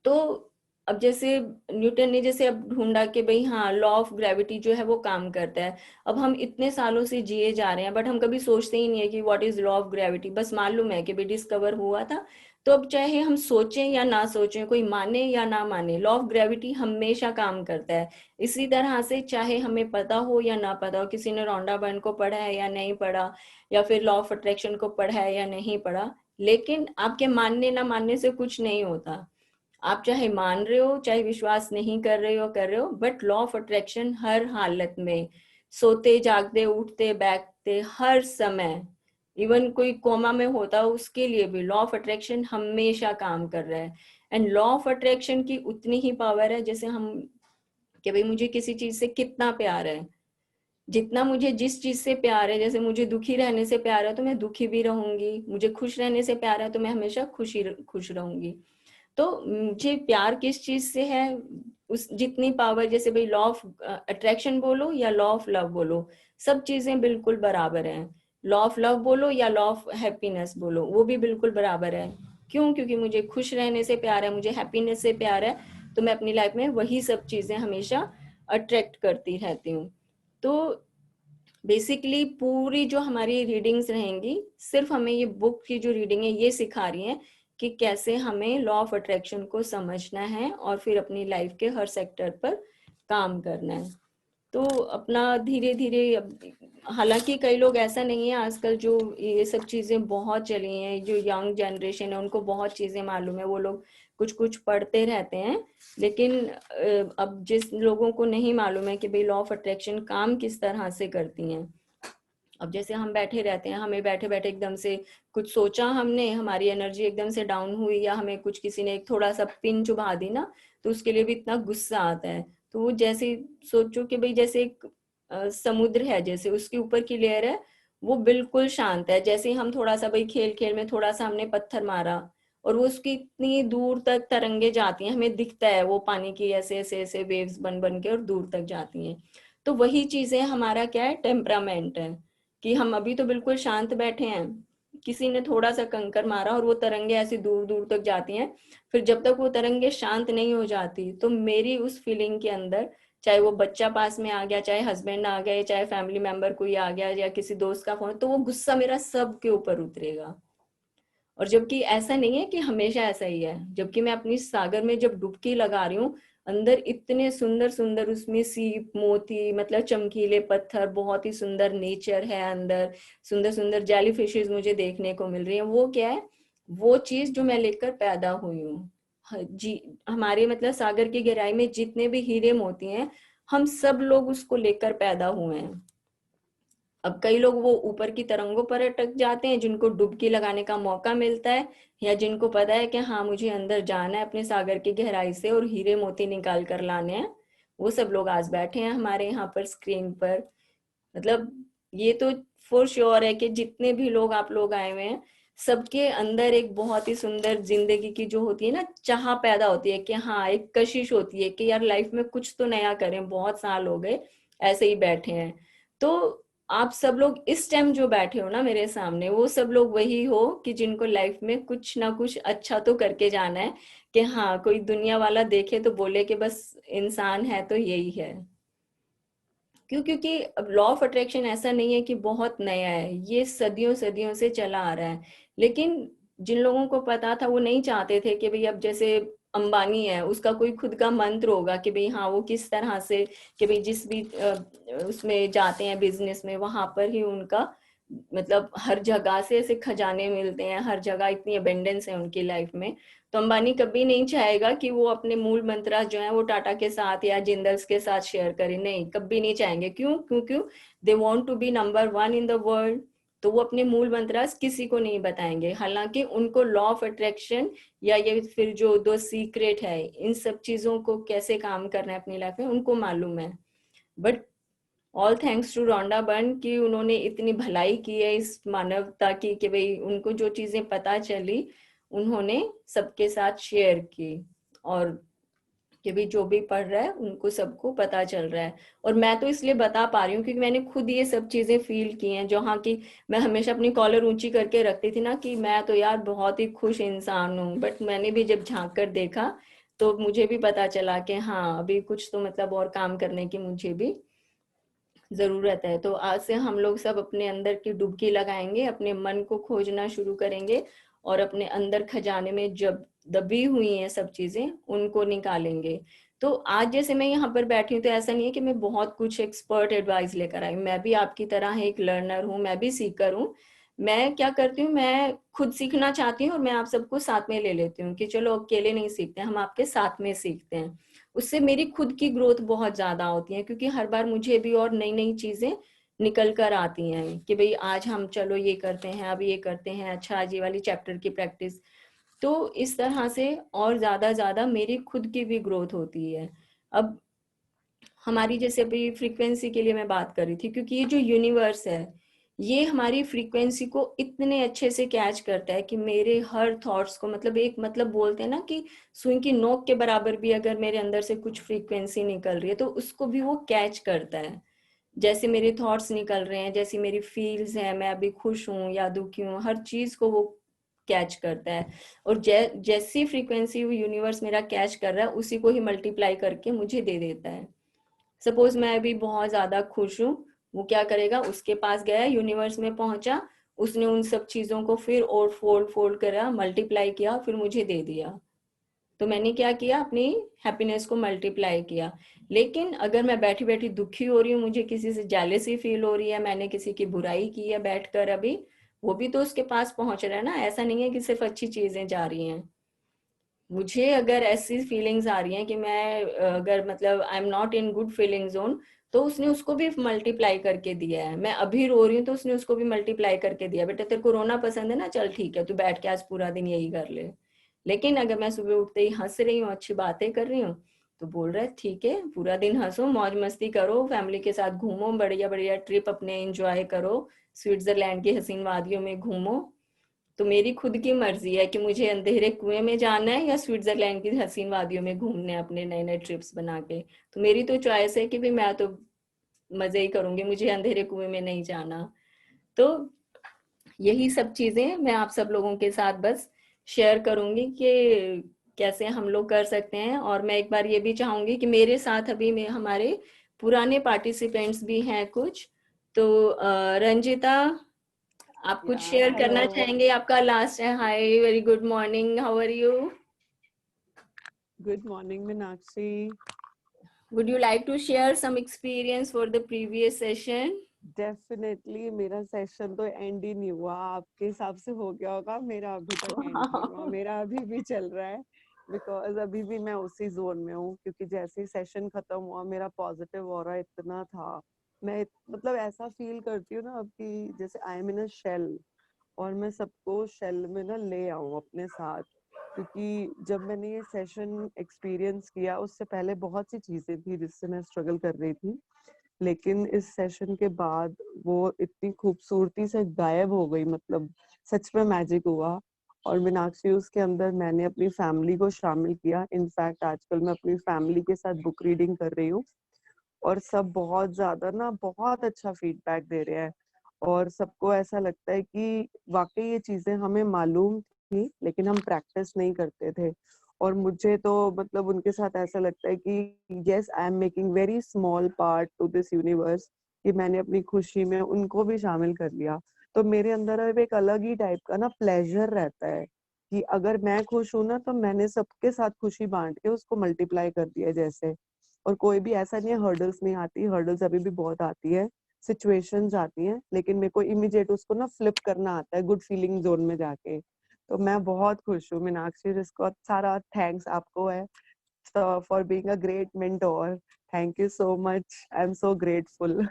तो अब जैसे न्यूटन ने जैसे अब ढूंढा कि भाई हाँ लॉ ऑफ ग्रेविटी जो है वो काम करता है। अब हम इतने सालों से जिए जा रहे हैं बट हम कभी सोचते ही नहीं है कि what is law of gravity, बस मालूम है कि भाई डिस्कवर हुआ था। तो अब चाहे हम सोचें या ना सोचें, कोई माने या ना माने, लॉ ऑफ ग्रेविटी हमेशा काम करता है। इसी तरह से चाहे हमें पता हो या ना पता हो, किसी ने रोंडा बर्न को पढ़ा है या नहीं पढ़ा, या फिर लॉ ऑफ अट्रैक्शन को पढ़ा है या नहीं पढ़ा, लेकिन आपके मानने ना मानने से कुछ नहीं होता। आप चाहे मान रहे हो चाहे विश्वास नहीं कर रहे हो कर रहे हो, बट लॉ ऑफ अट्रैक्शन हर हालत में, सोते जागते उठते बैठते हर समय, इवन कोई कोमा में होता हो उसके लिए भी लॉ ऑफ अट्रैक्शन हमेशा काम कर रहा है। एंड लॉ ऑफ अट्रैक्शन की उतनी ही पावर है जैसे हम, कि भाई मुझे किसी चीज से कितना प्यार है, जितना मुझे जिस चीज से प्यार है, जैसे मुझे दुखी रहने से प्यार है तो मैं दुखी भी रहूंगी, मुझे खुश रहने से प्यार है तो मैं हमेशा खुश रहूंगी। तो मुझे प्यार किस चीज से है, उस जितनी पावर, जैसे भाई लॉ ऑफ अट्रैक्शन बोलो या लॉ ऑफ लव बोलो, सब चीजें बिल्कुल बराबर हैं। लॉ ऑफ लव बोलो या लॉ ऑफ हैप्पीनेस बोलो, वो भी बिल्कुल बराबर है। क्यों? क्योंकि मुझे खुश रहने से प्यार है, मुझे हैप्पीनेस से प्यार है, तो मैं अपनी लाइफ में वही सब चीजें हमेशा अट्रैक्ट करती रहती हूँ। तो बेसिकली पूरी जो हमारी रीडिंग्स रहेंगी, सिर्फ हमें ये बुक की जो रीडिंग है ये सिखा रही है कि कैसे हमें लॉ ऑफ अट्रैक्शन को समझना है और फिर अपनी लाइफ के हर सेक्टर पर काम करना है। तो अपना धीरे धीरे, हालांकि कई लोग ऐसा नहीं है, आजकल जो ये सब चीजें बहुत चली हैं, जो यंग जनरेशन है उनको बहुत चीजें मालूम है, वो लोग कुछ कुछ पढ़ते रहते हैं। लेकिन अब जिस लोगों को नहीं मालूम है कि भाई लॉ ऑफ अट्रैक्शन काम किस तरह से करती हैं, अब जैसे हम बैठे रहते हैं, हमें बैठे बैठे एकदम से कुछ सोचा हमने, हमारी एनर्जी एकदम से डाउन हुई, या हमें कुछ किसी ने एक थोड़ा सा पिन चुभा दी ना, तो उसके लिए भी इतना गुस्सा आता है। तो वो जैसे सोचो कि भाई जैसे एक समुद्र है, जैसे उसके ऊपर की लेयर है, वो बिल्कुल शांत है। जैसे ही हम थोड़ा सा भाई खेल खेल में थोड़ा सा हमने पत्थर मारा और वो उसकी इतनी दूर तक तरंगे जाती हैं, हमें दिखता है वो पानी की ऐसे ऐसे ऐसे वेव्स बन बन के और दूर तक जाती हैं। तो वही चीजें हमारा क्या है, टेम्परामेंट है, कि हम अभी तो बिल्कुल शांत बैठे हैं, किसी ने थोड़ा सा कंकर मारा और वो तरंगे ऐसी दूर दूर तक जाती हैं। फिर जब तक वो तरंगे शांत नहीं हो जाती, तो मेरी उस फीलिंग के अंदर, चाहे वो बच्चा पास में आ गया, चाहे हस्बैंड आ गए, चाहे फैमिली मेंबर कोई आ गया या किसी दोस्त का फोन, तो वो गुस्सा मेरा सबके ऊपर उतरेगा। और जबकि ऐसा नहीं है कि हमेशा ऐसा ही है, जबकि मैं अपनी सागर में जब डुबकी लगा रही हूँ, अंदर इतने सुंदर सुंदर उसमें सीप मोती मतलब चमकीले पत्थर, बहुत ही सुंदर नेचर है अंदर, सुंदर सुंदर जेली फिशेज मुझे देखने को मिल रही है। वो क्या है, वो चीज जो मैं लेकर पैदा हुई हूँ। जी, हमारे मतलब सागर की गहराई में जितने भी हीरे मोती हैं, हम सब लोग उसको लेकर पैदा हुए हैं। अब कई लोग वो ऊपर की तरंगों पर अटक जाते हैं, जिनको डुबकी लगाने का मौका मिलता है, या जिनको पता है कि हाँ मुझे अंदर जाना है अपने सागर की गहराई से और हीरे मोती निकाल कर लाने हैं, वो सब लोग आज बैठे हैं हमारे यहाँ पर स्क्रीन पर। मतलब ये तो फॉर श्योर है कि जितने भी लोग आप लोग आए हुए हैं, सबके अंदर एक बहुत ही सुंदर जिंदगी की जो होती है ना चाह पैदा होती है, कि हाँ एक कशिश होती है कि यार लाइफ में कुछ तो नया करें, बहुत साल हो गए ऐसे ही बैठे हैं। तो आप सब लोग इस टाइम जो बैठे हो ना मेरे सामने, वो सब लोग वही हो कि जिनको लाइफ में कुछ ना कुछ अच्छा तो करके जाना है, कि हाँ कोई दुनिया वाला देखे तो बोले कि बस इंसान है तो यही है। क्यों? क्योंकि अब लॉ ऑफ अट्रैक्शन ऐसा नहीं है कि बहुत नया है, ये सदियों सदियों से चला आ रहा है। लेकिन जिन लोगों को पता था वो नहीं चाहते थे कि भाई अब जैसे अंबानी है, उसका कोई खुद का मंत्र होगा कि भाई हाँ वो किस तरह से, कि भाई जिस भी उसमें जाते हैं बिजनेस में, वहां पर ही उनका मतलब हर जगह से ऐसे खजाने मिलते हैं, हर जगह इतनी अबेंडेंस है उनकी लाइफ में। तो अंबानी कभी नहीं चाहेगा कि वो अपने मूल मंत्र जो है वो टाटा के साथ या जिंदल्स के साथ शेयर करे, नहीं कभी नहीं चाहेंगे। क्यों? क्योंकि they want to be number one in the world. तो वो अपने मूल मंत्र किसी को नहीं बताएंगे, हालांकि उनको लॉ ऑफ अट्रैक्शन या ये फिर जो दो सीक्रेट है इन सब चीजों को कैसे काम करना है अपनी लाइफ में उनको मालूम है। But all thanks to Rhonda Byrne कि उन्होंने इतनी भलाई की है इस मानवता की, कि भाई उनको जो चीजें पता चली उन्होंने सबके साथ शेयर की, और कि भी जो भी पढ़ रहा है उनको सबको पता चल रहा है। और मैं तो इसलिए बता पा रही हूँ क्योंकि मैंने खुद ये सब चीजें फील की हैं, जहाँ की मैं हमेशा अपनी कॉलर ऊंची करके रखती थी ना कि मैं तो यार बहुत ही खुश इंसान हूँ, बट मैंने भी जब झांक कर देखा तो मुझे भी पता चला कि हाँ अभी कुछ तो मतलब और काम करने की मुझे भी जरूरत है। तो आज से हम लोग सब अपने अंदर की डुबकी लगाएंगे, अपने मन को खोजना शुरू करेंगे और अपने अंदर खजाने में जब दबी हुई हैं सब चीजें उनको निकालेंगे। तो आज जैसे मैं यहाँ पर बैठी हूँ तो ऐसा नहीं है कि मैं बहुत कुछ एक्सपर्ट एडवाइस लेकर आई, मैं भी आपकी तरह एक लर्नर हूँ, मैं भी सीकर हूँ। मैं क्या करती हूँ, मैं खुद सीखना चाहती हूँ और मैं आप सबको साथ में ले लेती हूँ कि चलो अकेले नहीं सीखते, हम आपके साथ में सीखते हैं। उससे मेरी खुद की ग्रोथ बहुत ज्यादा होती है, क्योंकि हर बार मुझे भी और नई नई चीजें निकल कर आती हैं कि भाई आज हम चलो ये करते हैं, अब ये करते हैं, अच्छा आज ये वाली चैप्टर की प्रैक्टिस। तो इस तरह से और ज्यादा ज्यादा मेरी खुद की भी ग्रोथ होती है। अब हमारी जैसे अभी फ्रीक्वेंसी के लिए मैं बात कर रही थी, क्योंकि ये जो यूनिवर्स है ये हमारी फ्रीक्वेंसी को इतने अच्छे से कैच करता है कि मेरे हर थॉट्स को मतलब एक मतलब बोलते हैं ना कि सुई की नोक के बराबर भी अगर मेरे अंदर से कुछ फ्रीक्वेंसी निकल रही है तो उसको भी वो कैच करता है। जैसे मेरे थॉट्स निकल रहे हैं, जैसी मेरी फील्स हैं, मैं अभी खुश हूँ या दुखी हूँ, हर चीज को वो कैच करता है। और जैसी फ्रीक्वेंसी वो यूनिवर्स मेरा कैच कर रहा है उसी को ही मल्टीप्लाई करके मुझे दे देता है। सपोज मैं अभी बहुत ज्यादा खुश हूँ, वो क्या करेगा, उसके पास गया, यूनिवर्स में पहुंचा, उसने उन सब चीजों को फिर और फोल्ड फोल्ड करा, मल्टीप्लाई किया, फिर मुझे दे दिया। तो मैंने क्या किया, अपनी हैप्पीनेस को मल्टीप्लाई किया। लेकिन अगर मैं बैठी बैठी दुखी हो रही हूँ, मुझे किसी से जेलेसी फील हो रही है, मैंने किसी की बुराई की है बैठकर अभी, वो भी तो उसके पास पहुंच रहा है ना। ऐसा नहीं है कि सिर्फ अच्छी चीजें जा रही हैं। मुझे अगर ऐसी फीलिंग्स आ रही हैं कि मैं अगर मतलब I am not in good feeling zone, तो उसने उसको भी मल्टीप्लाई करके दिया है। मैं अभी रो रही हूँ तो उसने उसको भी मल्टीप्लाई करके दिया, बेटा तेरे को रोना पसंद है ना, चल ठीक है तू बैठ के आज पूरा दिन यही कर ले। लेकिन अगर मैं सुबह उठते ही हंस रही हूँ, अच्छी बातें कर रही हूँ, तो बोल रहा है ठीक है पूरा दिन हंसो, मौज मस्ती करो, फैमिली के साथ घूमो, बढ़िया बढ़िया ट्रिप अपने एंजॉय करो, स्विट्जरलैंड की हसीन वादियों में घूमो। तो मेरी खुद की मर्जी है कि मुझे अंधेरे कुएं में जाना है या स्विट्जरलैंड की हसीन वादियों में घूमने, अपने नए नए ट्रिप्स बना के। तो मेरी तो चॉइस है कि भी मैं तो मजे ही करूंगी, मुझे अंधेरे कुएं में नहीं जाना। तो यही सब चीजें मैं आप सब लोगों के साथ बस शेयर करूंगी कि कैसे हम लोग कर सकते हैं। और मैं एक बार ये भी चाहूंगी कि मेरे साथ अभी में हमारे पुराने पार्टिसिपेंट्स भी हैं कुछ। तो रंजिता, आप कुछ Yeah, शेयर करना hello. चाहेंगे? आपका लास्ट है। Hi, very good morning, how are you? Good morning, Meenakshi. Would you like to share some experience for the previous session? Definitely मेरा सेशन तो एंड ही नहीं हुआ, आपके हिसाब से हो गया होगा, मेरा अभी तक एंड नहीं हुआ, मेरा अभी भी चल रहा है। बिकॉज अभी भी मैं उसी जोन में हूँ, क्योंकि जैसे ही सेशन खत्म हुआ मेरा पॉजिटिव ऑरा इतना था। मतलब ऐसा फील करती हूँ ना अब कि जैसे I am in a shell, और मैं सबको शेल में ना ले आऊं अपने साथ। क्योंकि जब मैंने ये सेशन एक्सपीरियंस किया उससे पहले बहुत सी चीजें थी जिससे मैं स्ट्रगल कर रही थी, लेकिन इस सेशन के बाद वो इतनी खूबसूरती से गायब हो गई। मतलब सच में मैजिक हुआ। और मीनाक्षी, उसके अंदर मैंने अपनी फैमिली को शामिल किया। इनफैक्ट आजकल मैं अपनी फैमिली के साथ बुक रीडिंग कर रही हूँ, और सब बहुत ज्यादा ना बहुत अच्छा फीडबैक दे रहे हैं। और सबको ऐसा लगता है कि वाकई ये चीजें हमें मालूम थी लेकिन हम प्रैक्टिस नहीं करते थे। और मुझे तो मतलब उनके साथ ऐसा लगता है कि yes, I am making very small part two this universe, कि मैंने अपनी खुशी में उनको भी शामिल कर लिया। तो मेरे अंदर अब एक अलग ही टाइप का ना प्लेजर रहता है कि अगर मैं खुश हूं ना तो मैंने सबके साथ खुशी बांट के उसको मल्टीप्लाई कर दिया जैसे। और कोई भी ऐसा नहीं है हर्डल्स नहीं आती, हर्डल्स अभी भी बहुत आती है, सिचुएशंस आती हैं, लेकिन मेरे को इमीडिएट उसको ना फ्लिप करना आता है गुड फीलिंग जोन में जाके। तो मैं बहुत खुश हूँ मीनाक्षी, जिसको सारा थैंक्स आपको है for being a great mentor. Thank you so much, I am so grateful.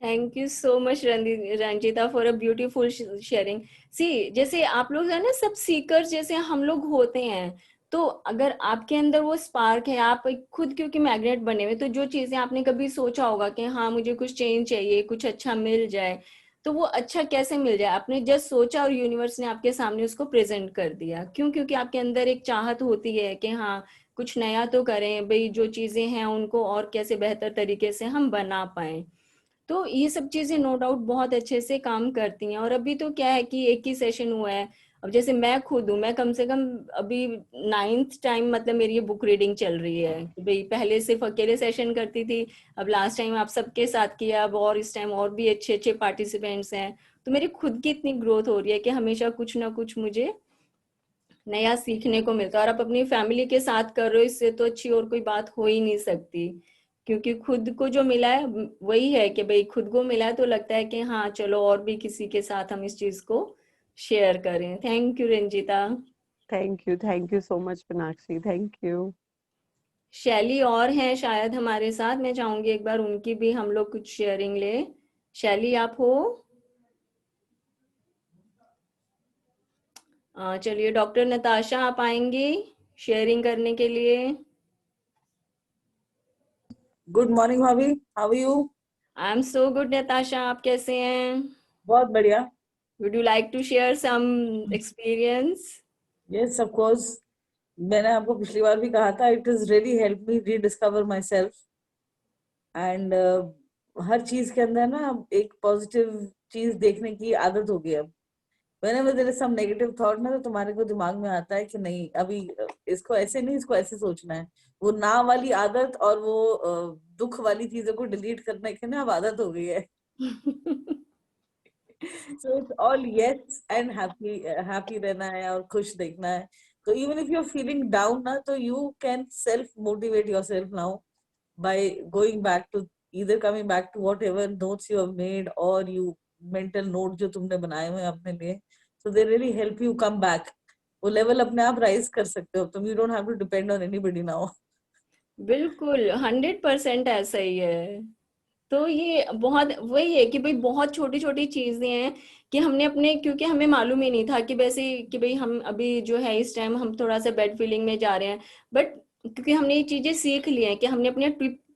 Thank you so much Ranjita for a beautiful sharing. See, जैसे आप लोग है ना सब सीकर जैसे हम लोग होते हैं, तो अगर आपके अंदर वो स्पार्क है, आप खुद क्योंकि मैग्नेट बने हुए, तो जो चीजें आपने कभी सोचा होगा कि हाँ मुझे कुछ चेंज चाहिए, कुछ अच्छा मिल जाए, तो वो अच्छा कैसे मिल जाए? आपने जस्ट सोचा और यूनिवर्स ने आपके सामने उसको प्रेजेंट कर दिया। क्यों? क्योंकि आपके अंदर एक चाहत होती है कि हाँ कुछ नया तो करें भाई, जो चीजें हैं उनको और कैसे बेहतर तरीके से हम बना पाए। तो ये सब चीजें नो डाउट बहुत अच्छे से काम करती हैं। और अभी तो क्या है कि एक ही सेशन हुआ है। अब जैसे मैं खुद हूँ, मैं कम से कम अभी 9th टाइम मतलब मेरी ये बुक रीडिंग चल रही है कि भाई पहले सिर्फ अकेले सेशन करती थी, अब लास्ट टाइम आप सबके साथ किया, अब और इस टाइम और भी अच्छे अच्छे पार्टिसिपेंट्स हैं। तो मेरी खुद की इतनी ग्रोथ हो रही है कि हमेशा कुछ ना कुछ मुझे नया सीखने को मिलता है। और आप अपनी फैमिली के साथ कर रहे हो, इससे तो अच्छी और कोई बात हो ही नहीं सकती। क्योंकि खुद को जो मिला है वही है कि भाई खुद को मिला है, तो लगता है कि हाँ चलो और भी किसी के साथ हम इस चीज को शेयर करें। Thank you Ranjita. Thank you so much Meenakshi, thank you. शैली और हैं शायद हमारे साथ, मैं चाहूंगी एक बार उनकी भी हम लोग कुछ शेयरिंग ले। शैली, आप हो? चलिए, डॉक्टर नताशा आप आएंगी शेयरिंग करने के लिए? गुड मॉर्निंग भाभी, how are you? I am so good Natasha, आप कैसे हैं? बहुत बढ़िया। Would you like to share some experience? Yes of course, मैंने आपको पिछली बार भी कहा था, it is really help me rediscover my self. And हर चीज के अंदर ना एक पॉजिटिव चीज देखने की आदत हो गई अब। whenever there is some negative thought ना, तो तुम्हारे को दिमाग में आता है कि नहीं अभी इसको ऐसे नहीं, इसको ऐसे सोचना है। वो ना वाली आदत और वो दुख वाली चीजों को डिलीट करने की ना अब आदत हो गई है। So it's all yes and happy रहना है और खुश देखना है। तो even if you're feeling down ना, तो you can self motivate yourself now by going back to either coming back to whatever notes you have made or you mental note जो तुमने बनाए हुए हैं अपने लिए। So they really help you come back. वो लेवल अपने आप राइज कर सकते हो तुम। You don't have to depend on anybody now. बिल्कुल 100% ऐसा ही है। तो ये बहुत वही है कि भाई बहुत छोटी छोटी चीजें हैं कि हमने अपने, क्योंकि हमें मालूम ही नहीं था कि वैसे कि भाई हम अभी जो है इस टाइम हम थोड़ा सा बैड फीलिंग में जा रहे हैं, बट क्योंकि हमने ये चीजें सीख ली हैं कि हमने अपने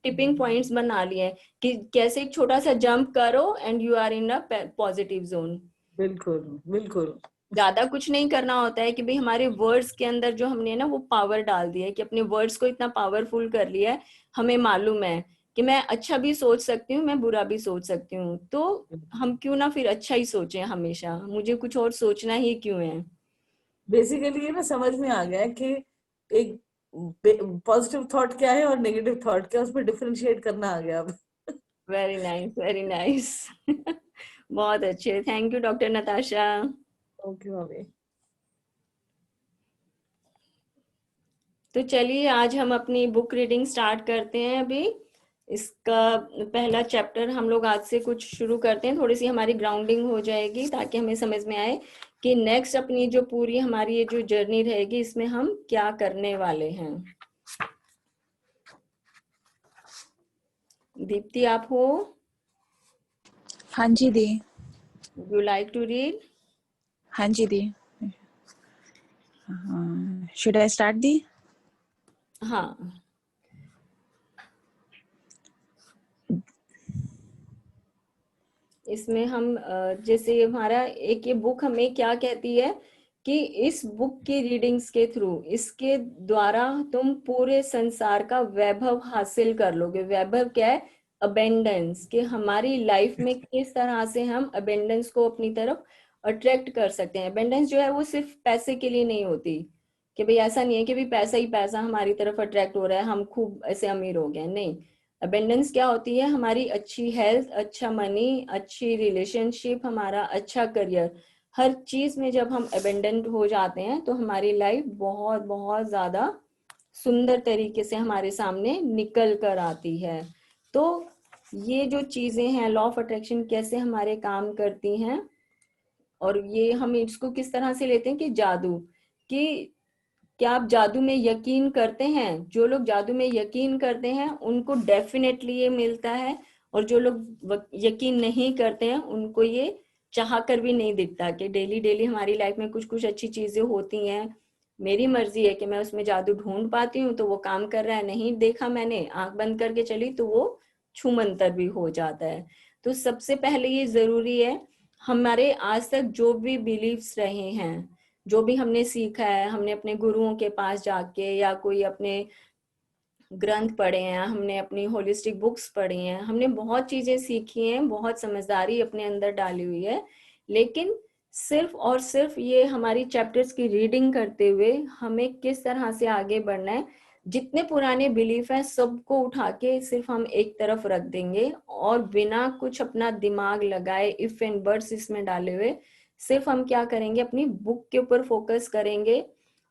टिपिंग पॉइंट्स बना लिए हैं कि कैसे एक छोटा सा जंप करो and you are in a positive zone. बिल्कुल बिल्कुल। ज्यादा कुछ नहीं करना होता है कि भाई हमारे वर्ड्स के अंदर जो हमने ना वो पावर डाल दिया है कि अपने वर्ड्स को इतना पावरफुल कर लिया है। हमें मालूम है कि मैं अच्छा भी सोच सकती हूँ, मैं बुरा भी सोच सकती हूँ, तो हम क्यों ना फिर अच्छा ही सोचें हमेशा, मुझे कुछ और सोचना ही क्यों है। बेसिकली ये ना समझ में आ गया कि एक पॉजिटिव थॉट क्या है और नेगेटिव थॉट क्या है, उसमें डिफरेंशिएट करना आ गया अब। Very nice, very nice. बहुत अच्छे, thank you doctor Natasha. Okay भाभी। तो चलिए आज हम अपनी बुक रीडिंग स्टार्ट करते हैं। अभी इसका पहला चैप्टर हम लोग आज से कुछ शुरू करते हैं, थोड़ी सी हमारी ग्राउंडिंग हो जाएगी ताकि हमें समझ में आए कि नेक्स्ट अपनी जो पूरी हमारी ये जो जर्नी रहेगी इसमें हम क्या करने वाले हैं। दीप्ति आप हो? हाँ जी दी। You like to read? हाँ जी दी। Should I start the? हाँ। इसमें हम जैसे हमारा एक ये बुक हमें क्या कहती है कि इस बुक की रीडिंग्स के थ्रू, इसके द्वारा तुम पूरे संसार का वैभव हासिल कर लोगे। वैभव क्या है? अबेंडेंस, कि हमारी लाइफ में किस तरह से हम अबेंडेंस को अपनी तरफ अट्रैक्ट कर सकते हैं। अबेंडेंस जो है वो सिर्फ पैसे के लिए नहीं होती कि भाई ऐसा नहीं है कि भाई पैसा ही पैसा हमारी तरफ अट्रैक्ट हो रहा है, हम खूब ऐसे अमीर हो गए, नहीं। अबेंडेंस क्या होती है? हमारी अच्छी हेल्थ, अच्छा मनी, अच्छी रिलेशनशिप, हमारा अच्छा करियर, हर चीज में जब हम अबेंडेंट हो जाते हैं तो हमारी लाइफ बहुत बहुत ज्यादा सुंदर तरीके से हमारे सामने निकल कर आती है। तो ये जो चीजें हैं, लॉ ऑफ अट्रैक्शन कैसे हमारे काम करती हैं, और ये हम इसको किस तरह से लेते हैं कि जादू, कि क्या आप जादू में यकीन करते हैं? जो लोग जादू में यकीन करते हैं उनको डेफिनेटली ये मिलता है, और जो लोग यकीन नहीं करते हैं उनको ये चाह कर भी नहीं दिखता कि डेली डेली हमारी लाइफ में कुछ कुछ अच्छी चीजें होती हैं, मेरी मर्जी है कि मैं उसमें जादू ढूंढ पाती हूँ तो वो काम कर रहा है, नहीं देखा मैंने, आंख बंद करके चली तो वो छूमंतर भी हो जाता है। तो सबसे पहले ये जरूरी है, हमारे आज तक जो भी बिलीव्स रहे हैं, जो भी हमने सीखा है, हमने अपने गुरुओं के पास जाके या कोई अपने ग्रंथ पढ़े हैं, हमने अपनी होलिस्टिक बुक्स पढ़ी हैं, हमने बहुत चीजें सीखी हैं, बहुत समझदारी अपने अंदर डाली हुई है, लेकिन सिर्फ और सिर्फ ये हमारी चैप्टर्स की रीडिंग करते हुए हमें किस तरह से आगे बढ़ना है, जितने पुराने बिलीफ हैं सबको उठा के सिर्फ हम एक तरफ रख देंगे और बिना कुछ अपना दिमाग लगाए इफ एंड बट्स इसमें डाले हुए सिर्फ हम क्या करेंगे, अपनी बुक के ऊपर फोकस करेंगे।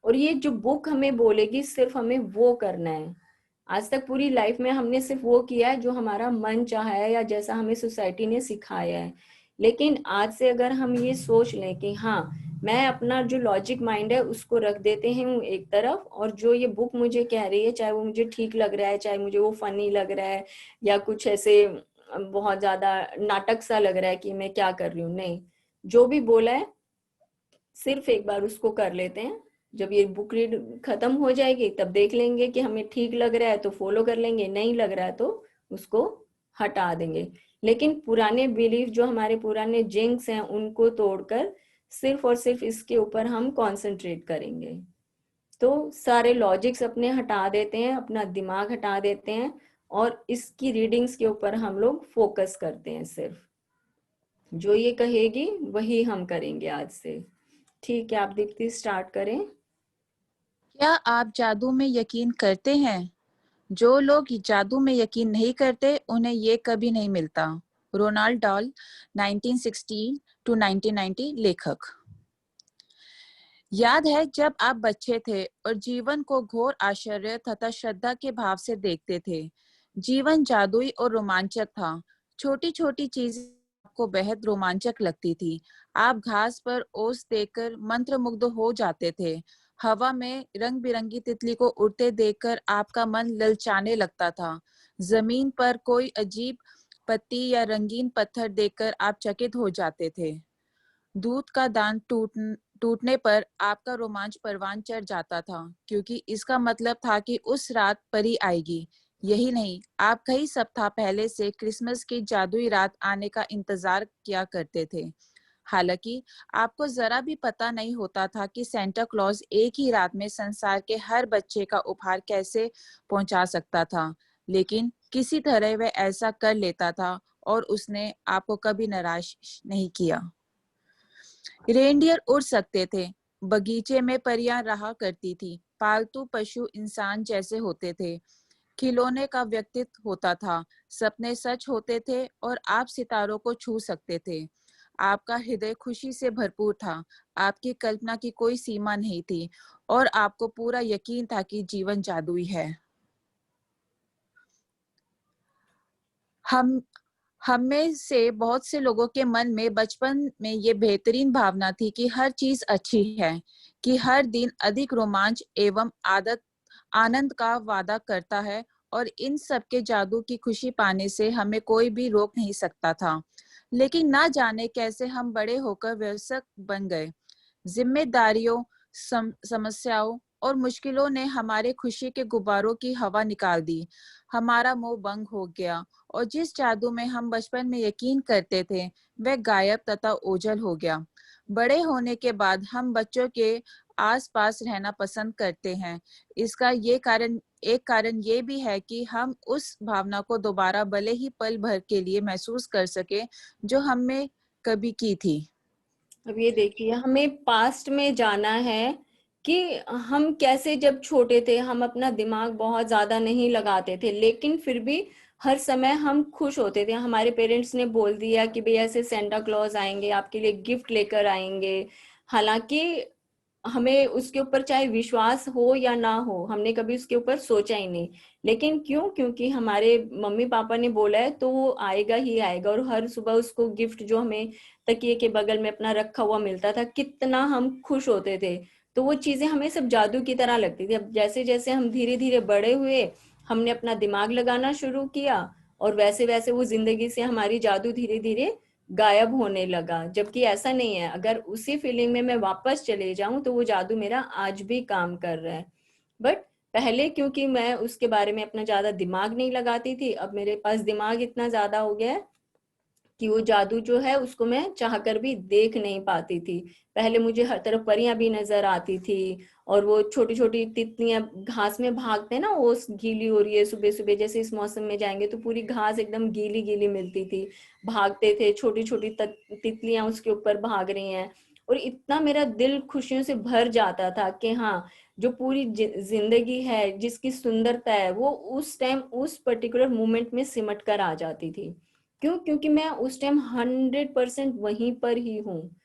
और ये जो बुक हमें बोलेगी सिर्फ हमें वो करना है। आज तक पूरी लाइफ में हमने सिर्फ वो किया है जो हमारा मन चाहा है या जैसा हमें सोसाइटी ने सिखाया है, लेकिन आज से अगर हम ये सोच लें कि हाँ मैं अपना जो लॉजिक माइंड है उसको रख देते हैं एक तरफ, और जो ये बुक मुझे कह रही है चाहे वो मुझे ठीक लग रहा है, चाहे मुझे वो फनी लग रहा है या कुछ ऐसे बहुत ज्यादा नाटक सा लग रहा है कि मैं क्या कर रही हूँ, नहीं, जो भी बोला है सिर्फ एक बार उसको कर लेते हैं। जब ये बुक रीड खत्म हो जाएगी तब देख लेंगे कि हमें ठीक लग रहा है तो फॉलो कर लेंगे, नहीं लग रहा है तो उसको हटा देंगे। लेकिन पुराने बिलीफ जो हमारे पुराने जिंक्स हैं उनको तोड़कर सिर्फ और सिर्फ इसके ऊपर हम कंसंट्रेट करेंगे। तो सारे लॉजिक्स अपने हटा देते हैं, अपना दिमाग हटा देते हैं और इसकी रीडिंग्स के ऊपर हम लोग फोकस करते हैं। सिर्फ जो ये कहेगी वही हम करेंगे आज से। ठीक है, आप दीप्ति स्टार्ट करें। क्या आप जादू में यकीन करते हैं? जो लोग जादू में यकीन नहीं करते उन्हें ये कभी नहीं मिलता। रोनाल्ड डॉल, 1916 to 1990 लेखक। याद है जब आप बच्चे थे और जीवन को घोर आश्चर्य तथा श्रद्धा के भाव से देखते थे। जीवन जादुई और रोमांचक था। छोटी छोटी चीजें आपको बेहद रोमांचक लगती थी। आप घास पर ओस देखकर मंत्रमुग्ध हो जाते थे। हवा में रंग बिरंगी तितली को उड़ते देखकर आपका मन ललचाने लगता था। जमीन पर कोई अजीब पत्ती या रंगीन पत्थर देखकर आप चकित हो जाते थे। दूध का दान टूटने पर आपका रोमांच परवान चढ़ जाता था, क्योंकि इसका मतलब था कि उस रात परी आएगी। यही नहीं, आप कई सप्ताह पहले से क्रिसमस की जादुई रात आने का इंतजार किया करते थे। हालांकि आपको जरा भी पता नहीं होता था कि सेंटा क्लॉज एक ही रात में संसार के हर बच्चे का उपहार कैसे पहुंचा सकता था, लेकिन किसी तरह वह ऐसा कर लेता था और उसने आपको कभी निराश नहीं किया। रेनडियर उड़ सकते थे, बगीचे में परियां रहा करती थी, पालतू पशु इंसान जैसे होते थे, खिलौने का व्यक्तित्व होता था, सपने सच होते थे और आप सितारों को छू सकते थे। आपका हृदय खुशी से भरपूर था, आपकी कल्पना की कोई सीमा नहीं थी और आपको पूरा यकीन था कि जीवन जादुई है। हम में से बहुत से लोगों के मन में बचपन में ये बेहतरीन भावना थी कि हर चीज अच्छी है, कि हर दिन अधिक रोमांच एवं आनंद का वादा करता है और इन सब के जादू की खुशी पाने से हमें कोई भी रोक नहीं सकता था। लेकिन ना जाने कैसे हम बड़े होकर वयस्क बन गए। जिम्मेदारियों, समस्याओं और मुश्किलों ने हमारे खुशी के गुब्बारों की हवा निकाल दी। हमारा मोह भंग हो गया और जिस जादू में हम बचपन में यकीन करते थे, वह गायब तथा ओझल हो गया। बड़े होने के बाद हम बच्चों के आसपास रहना पसंद करते हैं। इसका एक कारण ये भी है कि हम उस भावना को दोबारा भले ही पल भर के लिए महसूस कर सके जो हमने कभी की थी। अब ये देखिए, हमें पास्ट में जाना है कि हम कैसे जब छोटे थे, हम अपना दिमाग बहुत ज्यादा नहीं लगाते थे, लेकिन फिर भी हर समय हम खुश होते थे। हमारे पेरेंट्स ने बोल दिया कि भैया ऐसे सेंटा क्लॉज आएंगे, आपके लिए गिफ्ट लेकर आएंगे। हालांकि हमें उसके ऊपर चाहे विश्वास हो या ना हो, हमने कभी उसके ऊपर सोचा ही नहीं। लेकिन क्यों? क्योंकि हमारे मम्मी पापा ने बोला है तो वो आएगा ही आएगा। और हर सुबह उसको गिफ्ट जो हमें तकिए के बगल में अपना रखा हुआ मिलता था, कितना हम खुश होते थे। तो वो चीजें हमें सब जादू की तरह लगती थी। अब जैसे जैसे हम धीरे धीरे बड़े हुए, हमने अपना दिमाग लगाना शुरू किया, और वैसे वैसे वो जिंदगी से हमारी जादू धीरे धीरे गायब होने लगा। जबकि ऐसा नहीं है, अगर उसी फीलिंग में मैं वापस चले जाऊं तो वो जादू मेरा आज भी काम कर रहा है। बट पहले क्योंकि मैं उसके बारे में अपना ज्यादा दिमाग नहीं लगाती थी, अब मेरे पास दिमाग इतना ज्यादा हो गया है कि वो जादू जो है उसको मैं चाहकर भी देख नहीं पाती थी। पहले मुझे हर तरफ परियां भी नजर आती थी, और वो छोटी छोटी तितलियां घास में भागते हैं ना, वो गीली हो रही है, सुबह सुबह जैसे इस मौसम में जाएंगे तो पूरी घास एकदम गीली गीली मिलती थी, भागते थे, छोटी छोटी तितलियां उसके ऊपर भाग रही हैं। और इतना मेरा दिल खुशियों से भर जाता था कि हाँ, जो पूरी जिंदगी है, जिसकी सुंदरता है, वो उस टाइम उस पर्टिकुलर मोमेंट में सिमट कर आ जाती थी। क्यों? क्योंकि मैं उस टाइम 100% वहीं पर ही हूँ।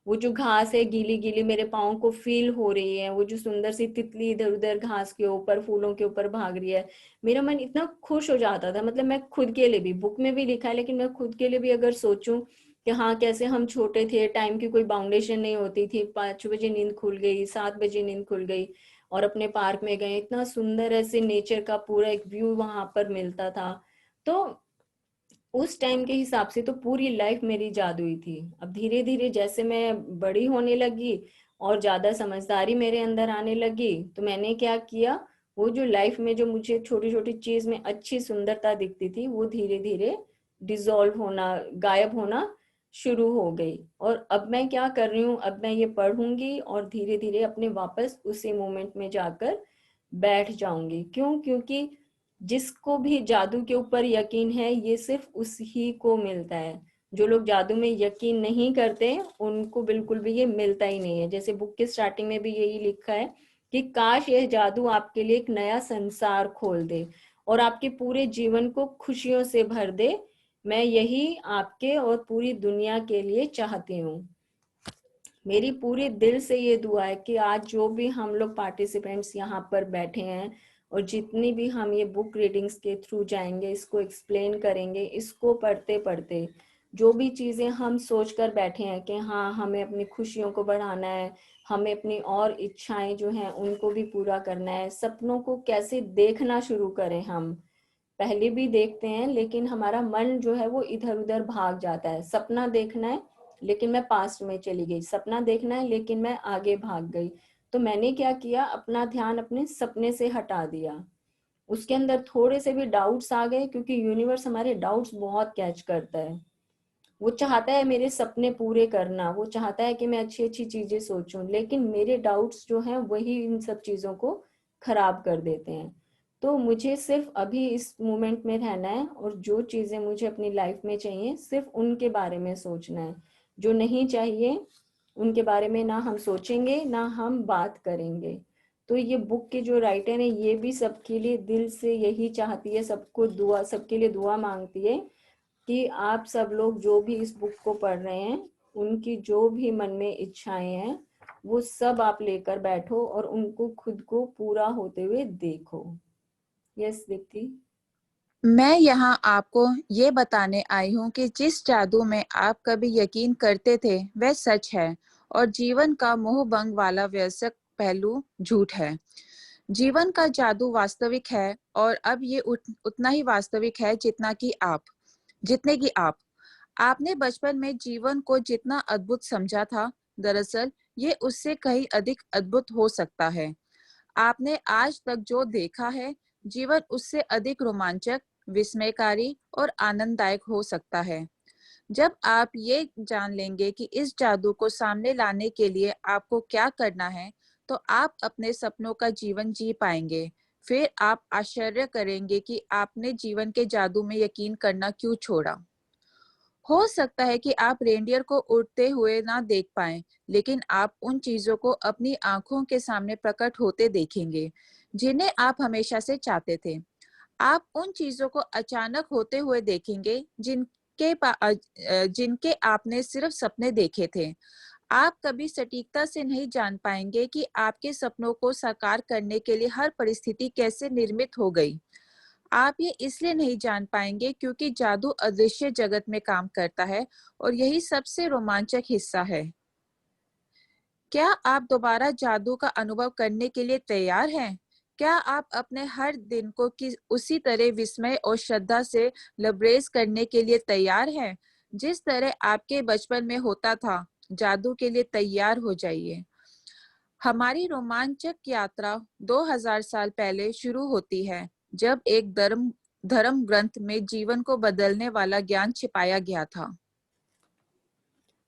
वो जो घास है गीली गीली मेरे पाँव को फील हो रही है, वो जो सुंदर सी तितली इधर उधर घास के ऊपर फूलों के ऊपर भाग रही है, मेरा मन इतना खुश हो जाता था। मतलब मैं खुद के लिए भी, बुक में भी लिखा है, लेकिन मैं खुद के लिए भी अगर सोचूं कि हाँ, कैसे हम छोटे थे, टाइम की कोई बाउंडेशन नहीं होती थी, 5 बजे नींद खुल गई, 7 बजे नींद खुल गई, और अपने पार्क में गए, इतना सुंदर ऐसे नेचर का पूरा एक व्यू वहां पर मिलता था। तो उस टाइम के हिसाब से तो पूरी लाइफ मेरी जादुई थी। अब धीरे धीरे जैसे मैं बड़ी होने लगी और ज्यादा समझदारी मेरे अंदर आने लगी, तो मैंने क्या किया, वो जो लाइफ में जो मुझे छोटी छोटी चीज में अच्छी सुंदरता दिखती थी, वो धीरे धीरे डिसॉल्व होना, गायब होना शुरू हो गई। और अब मैं क्या कर रही हूँ, अब मैं ये पढ़ूंगी और धीरे धीरे अपने वापस उसी मोमेंट में जाकर बैठ जाऊंगी। क्यों? क्योंकि जिसको भी जादू के ऊपर यकीन है, ये सिर्फ उसी को मिलता है। जो लोग जादू में यकीन नहीं करते, उनको बिल्कुल भी ये मिलता ही नहीं है। जैसे बुक के स्टार्टिंग में भी यही लिखा है कि काश यह जादू आपके लिए एक नया संसार खोल दे और आपके पूरे जीवन को खुशियों से भर दे। मैं यही आपके और पूरी दुनिया के लिए चाहती हूँ। मेरी पूरे दिल से ये दुआ है कि आज जो भी हम लोग पार्टिसिपेंट्स यहाँ पर बैठे हैं, और जितनी भी हम ये बुक रीडिंग्स के थ्रू जाएंगे, इसको एक्सप्लेन करेंगे, इसको पढ़ते पढ़ते जो भी चीजें हम सोच कर बैठे हैं कि हाँ, हमें अपनी खुशियों को बढ़ाना है, हमें अपनी और इच्छाएं जो हैं उनको भी पूरा करना है, सपनों को कैसे देखना शुरू करें। हम पहले भी देखते हैं, लेकिन हमारा मन जो है वो इधर उधर भाग जाता है। सपना देखना है लेकिन मैं पास्ट में चली गई, सपना देखना है लेकिन मैं आगे भाग गई। तो मैंने क्या किया, अपना ध्यान अपने सपने से हटा दिया। उसके अंदर थोड़े से भी डाउट्स आ गए, क्योंकि यूनिवर्स हमारे डाउट्स बहुत कैच करता है, वो चाहता है मेरे सपने पूरे करना, वो चाहता है कि मैं अच्छी अच्छी चीजें सोचूं, लेकिन मेरे डाउट्स जो हैं वही इन सब चीजों को खराब कर देते हैं। तो मुझे सिर्फ अभी इस मोमेंट में रहना है, और जो चीजें मुझे अपनी लाइफ में चाहिए सिर्फ उनके बारे में सोचना है। जो नहीं चाहिए उनके बारे में ना हम सोचेंगे ना हम बात करेंगे। तो ये बुक के जो राइटर है ये भी सबके लिए दिल से यही चाहती है, सबको दुआ, सबके लिए दुआ मांगती है कि आप सब लोग जो भी इस बुक को पढ़ रहे हैं, उनकी जो भी मन में इच्छाएं हैं वो सब आप लेकर बैठो और उनको खुद को पूरा होते हुए देखो। यस दीप्ति। मैं यहाँ आपको ये बताने आई हूँ कि जिस जादू में आप कभी यकीन करते थे वह सच है, और जीवन का मोह भंग वाला व्यसक पहलू झूठ है। जीवन का जादू वास्तविक है, और अब ये उतना ही वास्तविक है जितने की आपने बचपन में जीवन को जितना अद्भुत समझा था, दरअसल ये उससे कहीं अधिक अद्भुत हो सकता है। आपने आज तक जो देखा है, जीवन उससे अधिक रोमांचक, विस्मयकारी और आनंददायक हो सकता है। जब आप ये जान लेंगे कि इस जादू को सामने लाने के लिए आपको क्या करना है, तो आप अपने सपनों का जीवन जी पाएंगे। फिर आप आश्चर्य करेंगे कि आपने जीवन के जादू में यकीन करना क्यों छोड़ा। हो सकता है कि आप रेंडियर को उड़ते हुए ना देख पाएं, लेकिन आप उन चीजों को अपनी आंखों के सामने प्रकट होते देखेंगे जिन्हें आप हमेशा से चाहते थे। आप उन चीजों को अचानक होते हुए देखेंगे जिनके आपने सिर्फ सपने देखे थे। आप कभी सटीकता से नहीं जान पाएंगे कि आपके सपनों को साकार करने के लिए हर परिस्थिति कैसे निर्मित हो गई। आप ये इसलिए नहीं जान पाएंगे क्योंकि जादू अदृश्य जगत में काम करता है, और यही सबसे रोमांचक हिस्सा है। क्या आप दोबारा जादू का अनुभव करने के लिए तैयार हैं? क्या आप अपने हर दिन को उसी तरह विस्मय और श्रद्धा से लबरेज करने के लिए तैयार हैं, जिस तरह आपके बचपन में होता था? जादू के लिए तैयार हो जाइए। हमारी रोमांचक यात्रा 2000 साल पहले शुरू होती है, जब एक धर्म ग्रंथ में जीवन को बदलने वाला ज्ञान छिपाया गया था।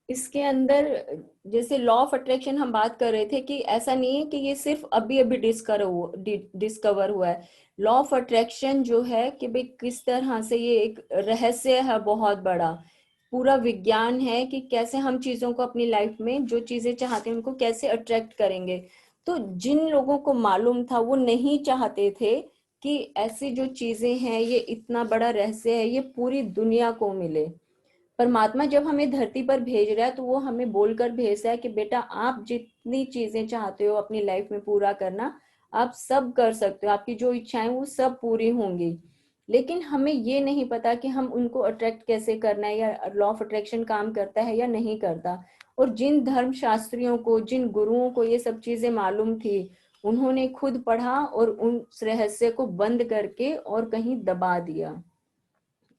इसके अंदर जैसे लॉ ऑफ अट्रैक्शन हम बात कर रहे थे, कि ऐसा नहीं है कि ये सिर्फ अभी अभी डिस्कवर हुआ है। लॉ ऑफ अट्रैक्शन जो है कि भाई किस तरह से ये एक रहस्य है बहुत बड़ा, पूरा विज्ञान है कि कैसे हम चीजों को अपनी लाइफ में जो चीजें चाहते हैं उनको कैसे अट्रैक्ट करेंगे। तो जिन लोगों को मालूम था वो नहीं चाहते थे कि ऐसी जो चीजें हैं, ये इतना बड़ा रहस्य है, ये पूरी दुनिया को मिले। परमात्मा जब हमें धरती पर भेज रहा है तो वो हमें बोलकर भेज रहा है कि बेटा आप जितनी चीजें चाहते हो अपनी लाइफ में पूरा करना, आप सब कर सकते हो, आपकी जो इच्छाएं वो सब पूरी होंगी। लेकिन हमें ये नहीं पता कि हम उनको अट्रैक्ट कैसे करना है, या लॉ ऑफ अट्रैक्शन काम करता है या नहीं करता। और जिन धर्म शास्त्रियों को, जिन गुरुओं को ये सब चीजें मालूम थी, उन्होंने खुद पढ़ा और उस रहस्य को बंद करके और कहीं दबा दिया।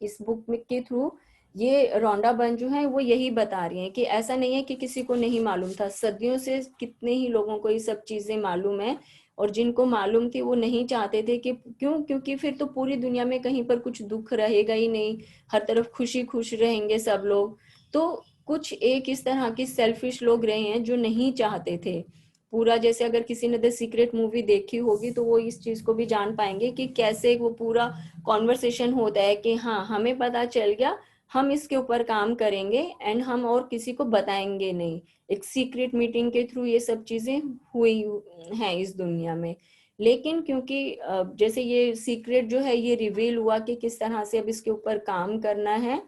इस बुक में के थ्रू ये रोंडा बर्न जो है वो यही बता रही हैं कि ऐसा नहीं है कि किसी को नहीं मालूम था, सदियों से कितने ही लोगों को ये सब चीजें मालूम है, और जिनको मालूम थी वो नहीं चाहते थे कि क्योंकि फिर तो पूरी दुनिया में कहीं पर कुछ दुख रहेगा ही नहीं, हर तरफ खुशी खुश रहेंगे सब लोग। तो कुछ एक इस तरह के सेल्फिश लोग रहे हैं जो नहीं चाहते थे पूरा। जैसे अगर किसी ने द सीक्रेट मूवी देखी होगी तो वो इस चीज को भी जान पाएंगे कि कैसे वो पूरा कॉन्वर्सेशन होता है कि हाँ हमें पता चल गया, हम इसके ऊपर काम करेंगे एंड हम और किसी को बताएंगे नहीं। एक सीक्रेट मीटिंग के थ्रू ये सब चीजें हुई हैं इस दुनिया में। लेकिन क्योंकि जैसे ये सीक्रेट जो है ये रिवील हुआ कि किस तरह से अब इसके ऊपर काम करना है,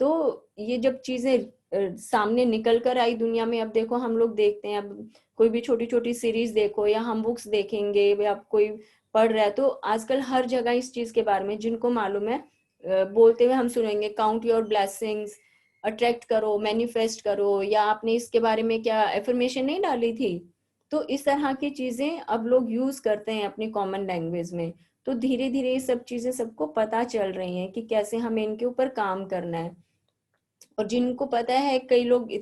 तो ये जब चीजें सामने निकल कर आई दुनिया में, अब देखो हम लोग देखते हैं, अब कोई भी छोटी छोटी सीरीज देखो या हम बुक्स देखेंगे या कोई पढ़ रहा है तो आजकल हर जगह इस चीज के बारे में जिनको मालूम है बोलते हुए हम सुनेंगे, काउंट योर ब्लेसिंग्स, अट्रैक्ट करो, मैनिफेस्ट करो, या आपने इसके बारे में क्या एफर्मेशन नहीं डाली थी। तो इस तरह की चीजें अब लोग यूज करते हैं अपनी कॉमन लैंग्वेज में। तो धीरे धीरे ये सब चीजें सबको पता चल रही हैं कि कैसे हमें इनके ऊपर काम करना है। और जिनको पता है, कई लोग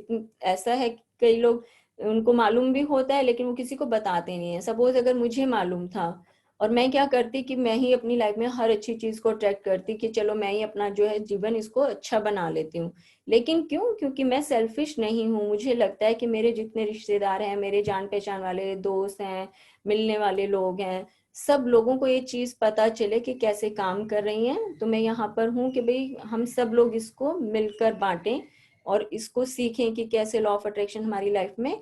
ऐसा है कई लोग उनको मालूम भी होता है लेकिन वो किसी को बताते नहीं है। सपोज अगर मुझे मालूम था और मैं क्या करती कि मैं ही अपनी लाइफ में हर अच्छी चीज को अट्रैक्ट करती कि चलो मैं ही अपना जो है जीवन इसको अच्छा बना लेती हूँ। लेकिन क्यों? क्योंकि मैं सेल्फिश नहीं हूँ। मुझे लगता है कि मेरे जितने रिश्तेदार हैं, मेरे जान पहचान वाले दोस्त हैं, मिलने वाले लोग हैं, सब लोगों को ये चीज पता चले कि कैसे काम कर रही हैं। तो मैं यहाँ पर हूँ कि भाई हम सब लोग इसको मिलकर बांटें और इसको सीखें कि कैसे लॉ ऑफ अट्रैक्शन हमारी लाइफ में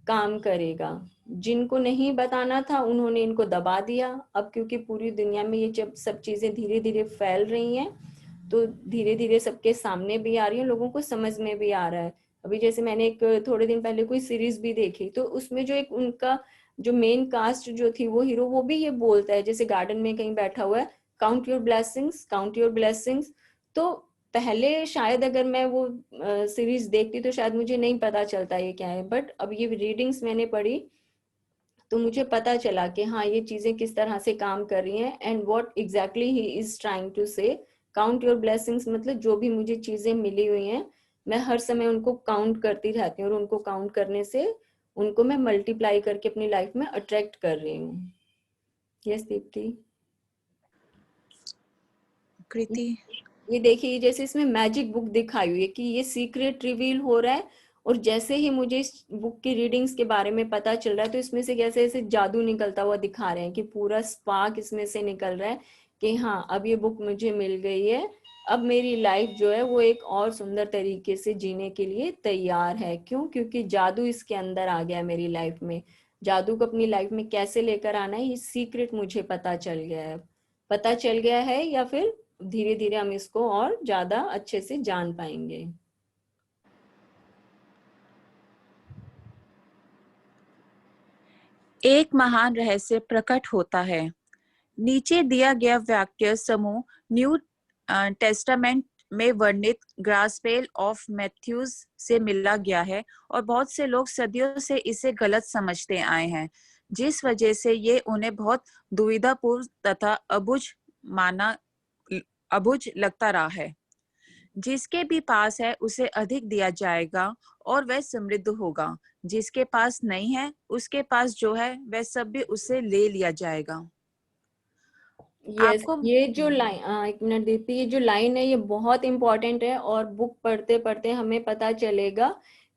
काम करेगा। जिनको नहीं बताना था उन्होंने इनको दबा दिया। अब क्योंकि पूरी दुनिया में ये जब सब चीजें धीरे धीरे फैल रही हैं तो धीरे धीरे सबके सामने भी आ रही है, लोगों को समझ में भी आ रहा है। अभी जैसे मैंने एक थोड़े दिन पहले कोई सीरीज भी देखी, तो उसमें जो एक उनका जो मेन कास्ट जो थी, वो हीरो, वो भी ये बोलता है, जैसे गार्डन में कहीं बैठा हुआ है, count your blessings, count your blessings. तो पहले शायद अगर मैं वो सीरीज देखती तो शायद मुझे नहीं पता चलता ये क्या है, बट अब ये रीडिंग्स मैंने पढ़ी तो मुझे पता चला कि हाँ ये चीजें किस तरह से काम कर रही हैं and what exactly he is trying to say. Count your blessings मतलब जो भी मुझे चीजें मिली हुई हैं मैं हर समय उनको काउंट करती रहती हूँ, और उनको काउंट करने से उनको मैं मल्टीप्लाई करके अपनी लाइफ में अट्रैक्ट कर रही हूँ। यस दीप्ति। कृति। ये देखिए जैसे इसमें मैजिक बुक दिखाई हुई है कि ये सीक्रेट रिवील हो रहा है, और जैसे ही मुझे इस बुक की रीडिंग्स के बारे में पता चल रहा है तो इसमें से कैसे ऐसे जादू निकलता हुआ दिखा रहे हैं कि पूरा स्पार्क इसमें से निकल रहा है कि हाँ अब ये बुक मुझे मिल गई है, अब मेरी लाइफ जो है वो एक और सुंदर तरीके से जीने के लिए तैयार है। क्यों? क्योंकि जादू इसके अंदर आ गया है मेरी लाइफ में। जादू को अपनी लाइफ में कैसे लेकर आना है ये सीक्रेट मुझे पता चल गया है। पता चल गया है या फिर धीरे धीरे हम इसको और ज्यादा अच्छे से जान पाएंगे। एक महान रहस्य प्रकट होता है। नीचे दिया गया वाक्य समूह न्यू टेस्टामेंट में वर्णित ग्रास्पेल ऑफ मैथ्यूज से मिला गया है, और बहुत से लोग सदियों से इसे गलत समझते आए हैं, जिस वजह से ये उन्हें बहुत दुविधापूर्ण तथा अबुझ लगता रहा है। जिसके भी पास है उसे अधिक दिया जाएगा और वह समृद्ध होगा। जिसके पास नहीं है उसके पास जो है वह सब भी उससे ले लिया जाएगा। यस, आपको ये जो लाइन, एक मिनट दीप्ति, ये जो लाइन है ये बहुत इंपॉर्टेंट है और बुक पढ़ते पढ़ते हमें पता चलेगा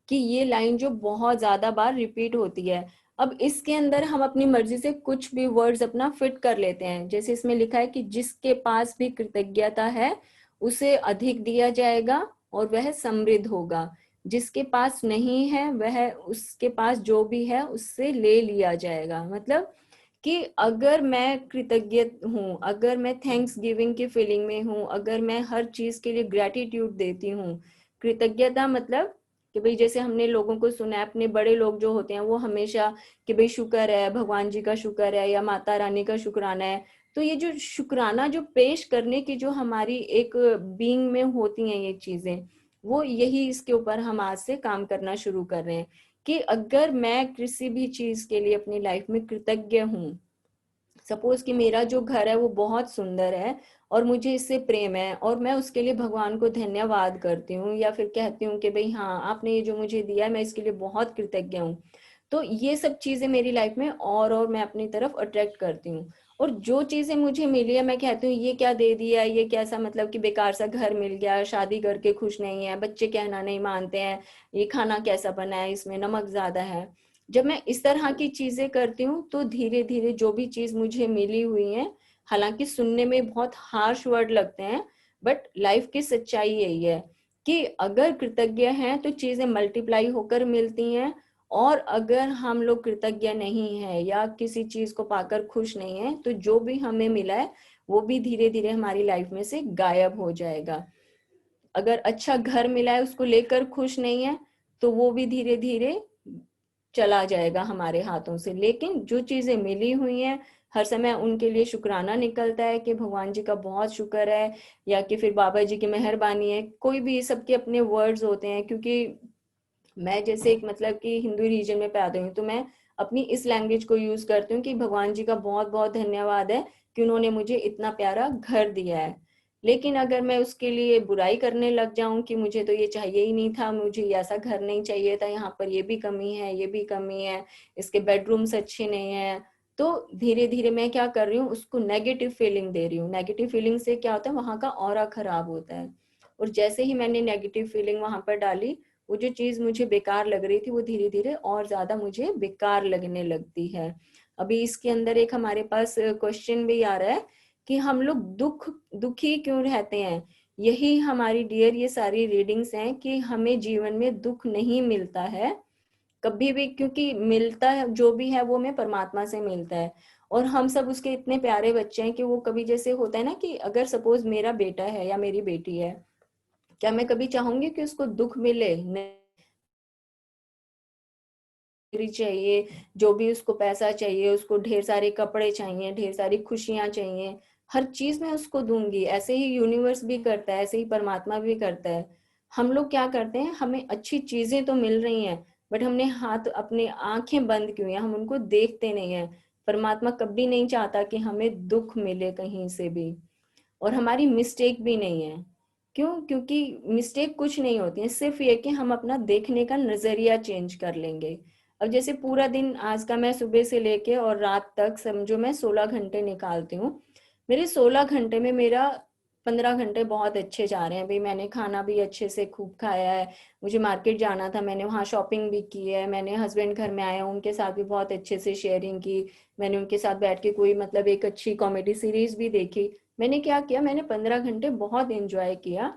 कि ये लाइन जो बहुत ज्यादा बार रिपीट होती है। अब इसके अंदर हम अपनी मर्जी से कुछ भी वर्ड्स अपना फिट कर लेते हैं। जैसे इसमें लिखा है कि जिसके पास भी कृतज्ञता है उसे अधिक दिया जाएगा और वह समृद्ध होगा। जिसके पास नहीं है वह उसके पास जो भी है उससे ले लिया जाएगा। मतलब कि अगर मैं कृतज्ञ हूँ, अगर मैं थैंक्स गिविंग की फीलिंग में हूँ, अगर मैं हर चीज के लिए ग्रेटिट्यूड देती हूँ। कृतज्ञता मतलब कि भाई जैसे हमने लोगों को सुना है, अपने बड़े लोग जो होते हैं वो हमेशा कि भाई शुक्र है, भगवान जी का शुक्र है या माता रानी का शुक्राना है। तो ये जो शुक्राना जो पेश करने की जो हमारी एक बीइंग में होती हैं ये चीजें, वो यही इसके ऊपर हम आज से काम करना शुरू कर रहे हैं कि अगर मैं किसी भी चीज के लिए अपनी लाइफ में कृतज्ञ हूँ, सपोज कि मेरा जो घर है वो बहुत सुंदर है और मुझे इससे प्रेम है और मैं उसके लिए भगवान को धन्यवाद करती हूँ या फिर कहती हूँ कि भाई हाँ आपने ये जो मुझे दिया है मैं इसके लिए बहुत कृतज्ञ हूँ, तो ये सब चीजें मेरी लाइफ में और मैं अपनी तरफ अट्रैक्ट करती हूँ। और जो चीजें मुझे मिली है मैं कहती हूँ ये क्या दे दिया, ये कैसा, मतलब कि बेकार सा घर मिल गया, शादी करके खुश नहीं है, बच्चे कहना नहीं मानते हैं, ये खाना कैसा बना है, इसमें नमक ज्यादा है। जब मैं इस तरह की चीजें करती हूँ तो धीरे धीरे जो भी चीज मुझे मिली हुई है, हालांकि सुनने में बहुत हार्श वर्ड लगते हैं, बट लाइफ की सच्चाई यही है कि अगर कृतज्ञ हैं तो चीजें मल्टीप्लाई होकर मिलती हैं, और अगर हम लोग कृतज्ञ नहीं है या किसी चीज को पाकर खुश नहीं है तो जो भी हमें मिला है वो भी धीरे धीरे हमारी लाइफ में से गायब हो जाएगा। अगर अच्छा घर मिला है उसको लेकर खुश नहीं है तो वो भी धीरे धीरे चला जाएगा हमारे हाथों से। लेकिन जो चीजें मिली हुई हैं हर समय उनके लिए शुक्राना निकलता है कि भगवान जी का बहुत शुक्र है, या कि फिर बाबा जी की मेहरबानी है, कोई भी सबके अपने वर्ड्स होते हैं। क्योंकि मैं जैसे एक मतलब कि हिंदू रीजन में पैदा हुई तो मैं अपनी इस लैंग्वेज को यूज करती हूँ कि भगवान जी का बहुत बहुत धन्यवाद है कि उन्होंने मुझे इतना प्यारा घर दिया है। लेकिन अगर मैं उसके लिए बुराई करने लग जाऊं कि मुझे तो ये चाहिए ही नहीं था, मुझे ऐसा घर नहीं चाहिए था, यहाँ पर ये भी कमी है, ये भी कमी है, इसके बेडरूम्स अच्छे नहीं है, तो धीरे धीरे मैं क्या कर रही हूँ, उसको नेगेटिव फीलिंग दे रही हूँ। नेगेटिव फीलिंग से क्या होता है, वहां का ऑरा खराब होता है। और जैसे ही मैंने नेगेटिव फीलिंग वहां पर डाली, वो जो चीज मुझे बेकार लग रही थी वो धीरे धीरे और ज्यादा मुझे बेकार लगने लगती है। अभी इसके अंदर एक हमारे पास क्वेश्चन भी आ रहा है कि हम लोग दुखी क्यों रहते हैं। यही हमारी डियर ये सारी रीडिंग्स हैं कि हमें जीवन में दुख नहीं मिलता है कभी भी, क्योंकि मिलता है जो भी है वो हमें परमात्मा से मिलता है। और हम सब उसके इतने प्यारे बच्चे हैं कि वो कभी, जैसे होता है ना कि अगर सपोज मेरा बेटा है या मेरी बेटी है, क्या मैं कभी चाहूंगी कि उसको दुख मिले? नहीं चाहिए। जो भी उसको पैसा चाहिए, उसको ढेर सारे कपड़े चाहिए, ढेर सारी खुशियां चाहिए, हर चीज मैं उसको दूंगी। ऐसे ही यूनिवर्स भी करता है, ऐसे ही परमात्मा भी करता है। हम लोग क्या करते हैं, हमें अच्छी चीजें तो मिल रही हैं, बट हमने हाथ अपने आंखें बंद क्यों है, हम उनको देखते नहीं है। परमात्मा कभी नहीं चाहता कि हमें दुख मिले कहीं से भी। और हमारी मिस्टेक भी नहीं है। क्यों? क्योंकि मिस्टेक कुछ नहीं होती है, सिर्फ ये कि हम अपना देखने का नजरिया चेंज कर लेंगे। अब जैसे पूरा दिन आज का मैं सुबह से लेके और रात तक समझो मैं 16 घंटे निकालती हूँ। मेरे 16 घंटे में मेरा 15 घंटे बहुत अच्छे जा रहे हैं भाई। मैंने खाना भी अच्छे से खूब खाया है, मुझे मार्केट जाना था, मैंने वहाँ शॉपिंग भी की है, मैंने हस्बैंड घर में आए उनके साथ भी बहुत अच्छे से शेयरिंग की, मैंने उनके साथ बैठ के कोई मतलब एक अच्छी कॉमेडी सीरीज भी देखी। मैंने क्या किया, मैंने 15 घंटे बहुत एंजॉय किया।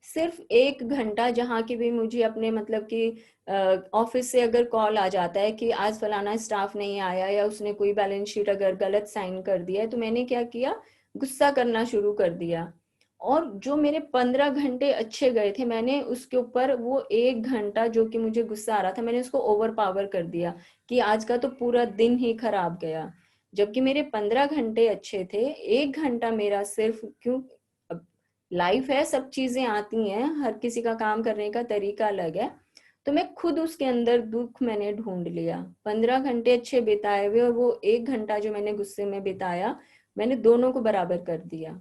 सिर्फ 1 घंटा जहाँ की भी मुझे अपने मतलब कि ऑफिस से अगर कॉल आ जाता है कि आज फलाना स्टाफ नहीं आया या उसने कोई बैलेंस शीट अगर गलत साइन कर दिया है, तो मैंने क्या किया, गुस्सा करना शुरू कर दिया। और जो मेरे 15 घंटे अच्छे गए थे, मैंने उसके ऊपर वो 1 घंटा जो कि मुझे गुस्सा आ रहा था, मैंने उसको ओवर पावर कर दिया कि आज का तो पूरा दिन ही खराब गया। जबकि मेरे 15 घंटे अच्छे थे, 1 घंटा मेरा सिर्फ क्यों, लाइफ है, सब चीजें आती हैं, हर किसी का काम करने का तरीका अलग है। तो मैं खुद उसके अंदर दुख मैंने ढूंढ लिया। 15 घंटे अच्छे बिताए हुए और वो 1 घंटा जो मैंने गुस्से में बिताया, मैंने दोनों को बराबर कर दिया।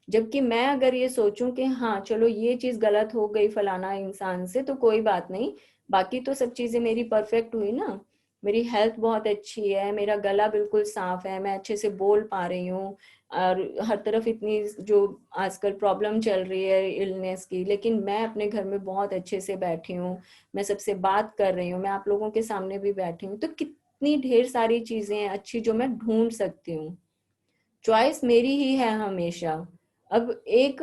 जबकि मैं अगर ये सोचूं कि हाँ चलो ये चीज गलत हो गई फलाना इंसान से तो कोई बात नहीं, बाकी तो सब चीजें मेरी परफेक्ट हुई ना। मेरी हेल्थ बहुत अच्छी है, मेरा गला बिल्कुल साफ है, मैं अच्छे से बोल पा रही हूँ। और हर तरफ इतनी जो आजकल प्रॉब्लम चल रही है इलनेस की, लेकिन मैं अपने घर में बहुत अच्छे से बैठी हूँ, मैं सबसे बात कर रही हूँ, मैं आप लोगों के सामने भी बैठी हूँ। तो कितनी ढेर सारी चीजें हैं अच्छी जो मैं ढूंढ सकती हूँ। चॉइस मेरी ही है हमेशा। अब एक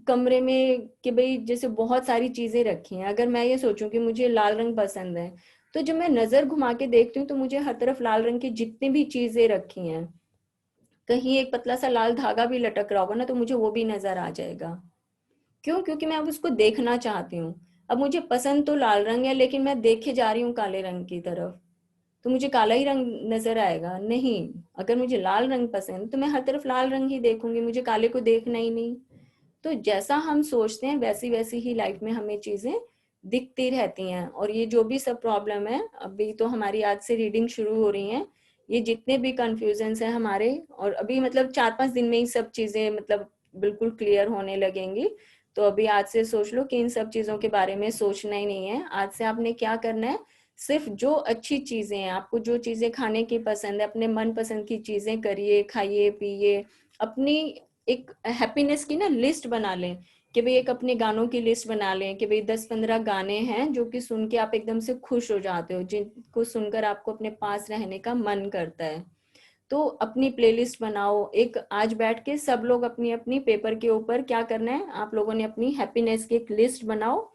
कमरे में कि भाई जैसे बहुत सारी चीजें रखी हैं, अगर मैं ये सोचूं कि मुझे लाल रंग पसंद है, तो जब मैं नजर घुमा के देखती हूँ तो मुझे हर तरफ लाल रंग की जितनी भी चीजें रखी हैं, कहीं एक पतला सा लाल धागा भी लटक रहा होगा ना तो मुझे वो भी नजर आ जाएगा। क्यों? क्योंकि मैं अब उसको देखना चाहती हूँ। अब मुझे पसंद तो लाल रंग है, लेकिन मैं देखे जा रही हूँ काले रंग की तरफ, तो मुझे काला ही रंग नजर आएगा? नहीं। अगर मुझे लाल रंग पसंद तो मैं हर तरफ लाल रंग ही देखूंगी, मुझे काले को देखना ही नहीं। तो जैसा हम सोचते हैं वैसी वैसी ही लाइफ में हमें चीजें दिखती रहती हैं। और ये जो भी सब प्रॉब्लम है, अभी तो हमारी आज से रीडिंग शुरू हो रही है, ये जितने भी कंफ्यूजन्स हैं हमारे, और अभी मतलब 4-5 दिन में ही सब चीजें मतलब बिल्कुल क्लियर होने लगेंगी। तो अभी आज से सोच लो कि इन सब चीजों के बारे में सोचना ही नहीं है। आज से आपने क्या करना है, सिर्फ जो अच्छी चीजें हैं, आपको जो चीजें खाने की पसंद है, अपने मन पसंद की चीजें करिए, खाइए पिए। अपनी एक हैप्पीनेस की ना लिस्ट बना लें कि भाई एक अपने गानों की लिस्ट बना लें कि भाई 10-15 गाने हैं जो कि सुन के आप एकदम से खुश हो जाते हो, जिनको सुनकर आपको अपने पास रहने का मन करता है। तो अपनी प्लेलिस्ट बनाओ। एक आज बैठ के सब लोग अपनी अपनी पेपर के ऊपर क्या करना है, आप लोगों ने अपनी हैप्पीनेस की एक लिस्ट बनाओ।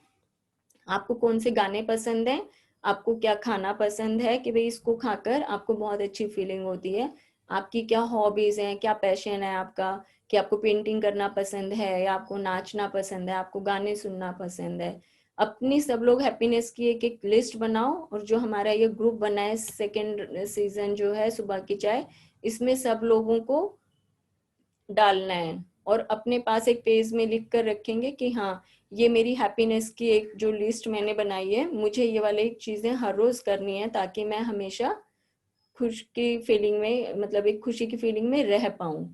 आपको कौन से गाने पसंद है, आपको क्या खाना पसंद है कि भाई इसको खाकर आपको बहुत अच्छी फीलिंग होती है, आपकी क्या हॉबीज हैं, क्या पैशन है आपका, कि आपको पेंटिंग करना पसंद है या आपको नाचना पसंद है, आपको गाने सुनना पसंद है। अपनी सब लोग हैप्पीनेस की एक एक लिस्ट बनाओ। और जो हमारा ये ग्रुप बना है सेकेंड सीजन जो है सुबह की चाय, इसमें सब लोगों को डालना है। और अपने पास एक पेज में लिख कर रखेंगे कि हाँ ये मेरी हैप्पीनेस की एक जो लिस्ट मैंने बनाई है, मुझे ये वाली चीजें हर रोज करनी है ताकि मैं हमेशा खुश की फीलिंग में, मतलब एक खुशी की फीलिंग में रह पाऊं।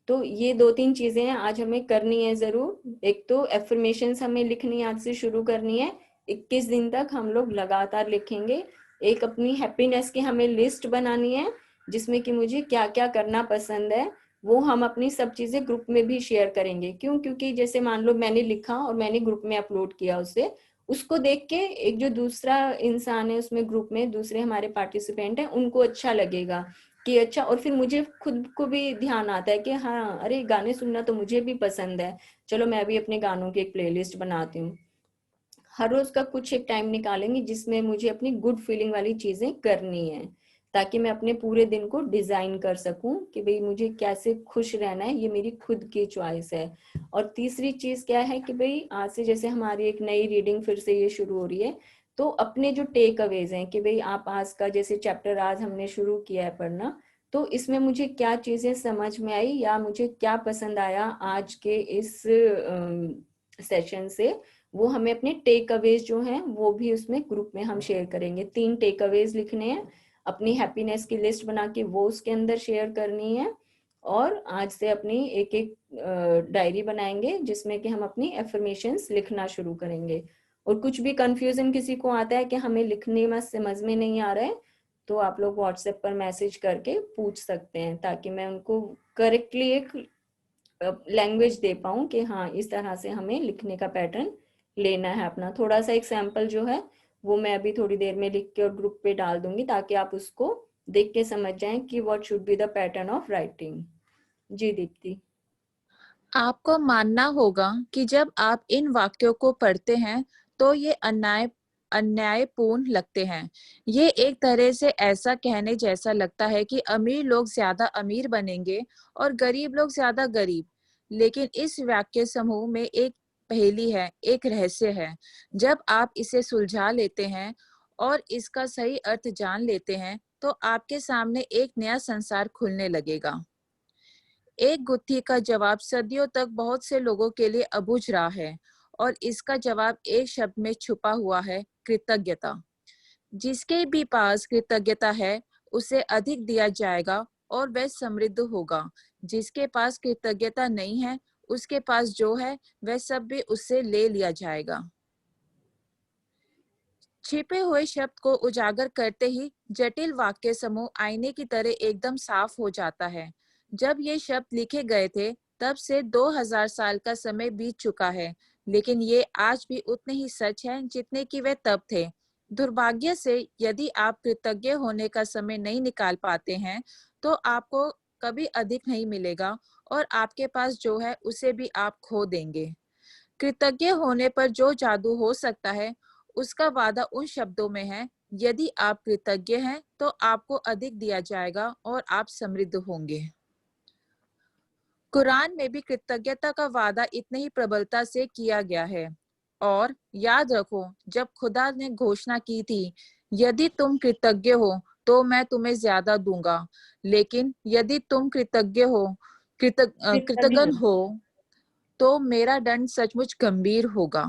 तो ये 2-3 चीजें हैं आज हमें करनी है जरूर। एक तो एफर्मेशंस हमें लिखनी आज से शुरू करनी है, 21 दिन तक हम लोग लगातार लिखेंगे। एक अपनी हैप्पीनेस की हमें लिस्ट बनानी है, जिसमें कि मुझे क्या क्या करना पसंद है, वो हम अपनी सब चीजें ग्रुप में भी शेयर करेंगे। क्यों? क्योंकि जैसे मान लो मैंने लिखा और मैंने ग्रुप में अपलोड किया उसे, उसको देख के एक जो दूसरा इंसान है उसमें ग्रुप में, दूसरे हमारे पार्टिसिपेंट हैं, उनको अच्छा लगेगा कि अच्छा, और फिर मुझे खुद को भी ध्यान आता है कि हाँ अरे गाने सुनना तो मुझे भी पसंद है, चलो मैं भी अपने गानों की एक प्लेलिस्ट बनाती हूँ। हर रोज का कुछ एक टाइम निकालेंगे जिसमें मुझे अपनी गुड फीलिंग वाली चीजें करनी है, ताकि मैं अपने पूरे दिन को डिजाइन कर सकूं कि भाई मुझे कैसे खुश रहना है, ये मेरी खुद की चॉइस है। और तीसरी चीज क्या है कि भाई आज से जैसे हमारी एक नई रीडिंग फिर से ये शुरू हो रही है, तो अपने जो टेक अवेज हैं कि भाई आप आज का जैसे चैप्टर आज हमने शुरू किया है पढ़ना, तो इसमें मुझे क्या चीजें समझ में आई या मुझे क्या पसंद आया आज के इस सेशन से, वो हमें अपने टेक अवेज जो हैं वो भी उसमें ग्रुप में हम शेयर करेंगे। 3 टेक अवेज लिखने हैं, अपनी हैप्पीनेस की लिस्ट बना के वो उसके अंदर शेयर करनी है, और आज से अपनी एक एक डायरी बनाएंगे जिसमें कि हम अपनी एफर्मेशंस लिखना शुरू करेंगे। और कुछ भी कंफ्यूजन किसी को आता है कि हमें लिखने में समझ में नहीं आ रहा है, तो आप लोग व्हाट्सएप पर मैसेज करके पूछ सकते हैं, ताकि मैं उनको करेक्टली एक लैंग्वेज दे पाऊं कि हाँ इस तरह से हमें लिखने का पैटर्न लेना है अपना। थोड़ा सा एक सैंपल जो है वो मैं अभी थोड़ी देर में लिख के और ग्रुप पे डाल दूंगी, ताकि आप उसको देख के समझ जाएं कि what should be the pattern of writing. जी दीप्ति। आपको मानना होगा कि जब आप इन वाक्यों को पढ़ते हैं तो ये अन्यायपूर्ण लगते हैं। ये एक तरह से ऐसा कहने जैसा लगता है कि अमीर लोग ज्यादा अमीर बनेंगे और गरीब लोग ज्यादा गरीब। लेकिन इस वाक्य समूह में एक पहेली है, एक रहस्य है। जब आप इसे सुलझा लेते हैं और इसका सही अर्थ जान लेते हैं तो आपके सामने एक नया संसार खुलने लगेगा। एक गुत्थी का जवाब सदियों तक बहुत से लोगों के लिए अबूझ रहा है, और इसका जवाब एक शब्द में छुपा हुआ है, कृतज्ञता। जिसके भी पास कृतज्ञता है उसे अधिक दिया जाएगा और वह समृद्ध होगा। जिसके पास कृतज्ञता नहीं है उसके पास जो है वह सब भी उससे ले लिया जाएगा। छिपे हुए शब्द को उजागर करते ही जटिल वाक्य समूह आईने की तरह एकदम साफ हो जाता है। जब ये शब्द लिखे गए थे तब से 2000 साल का समय बीत चुका है, लेकिन ये आज भी उतने ही सच हैं जितने कि वे तब थे। दुर्भाग्य से यदि आप कृतज्ञ होने का समय नहीं निकाल पाते हैं तो आपको कभी अधिक नहीं मिलेगा, और आपके पास जो है उसे भी आप खो देंगे। कृतज्ञ होने पर जो जादू हो सकता है उसका वादा उन शब्दों में है, यदि आप कृतज्ञ हैं तो आपको अधिक दिया जाएगा और आप समृद्ध होंगे। कुरान में भी कृतज्ञता का वादा इतने ही प्रबलता से किया गया है। और याद रखो, जब खुदा ने घोषणा की थी, यदि तुम कृतज्ञ हो तो मैं तुम्हें ज्यादा दूंगा, लेकिन यदि तुम कृतज्ञ हो तो मेरा दंड सचमुच गंभीर होगा।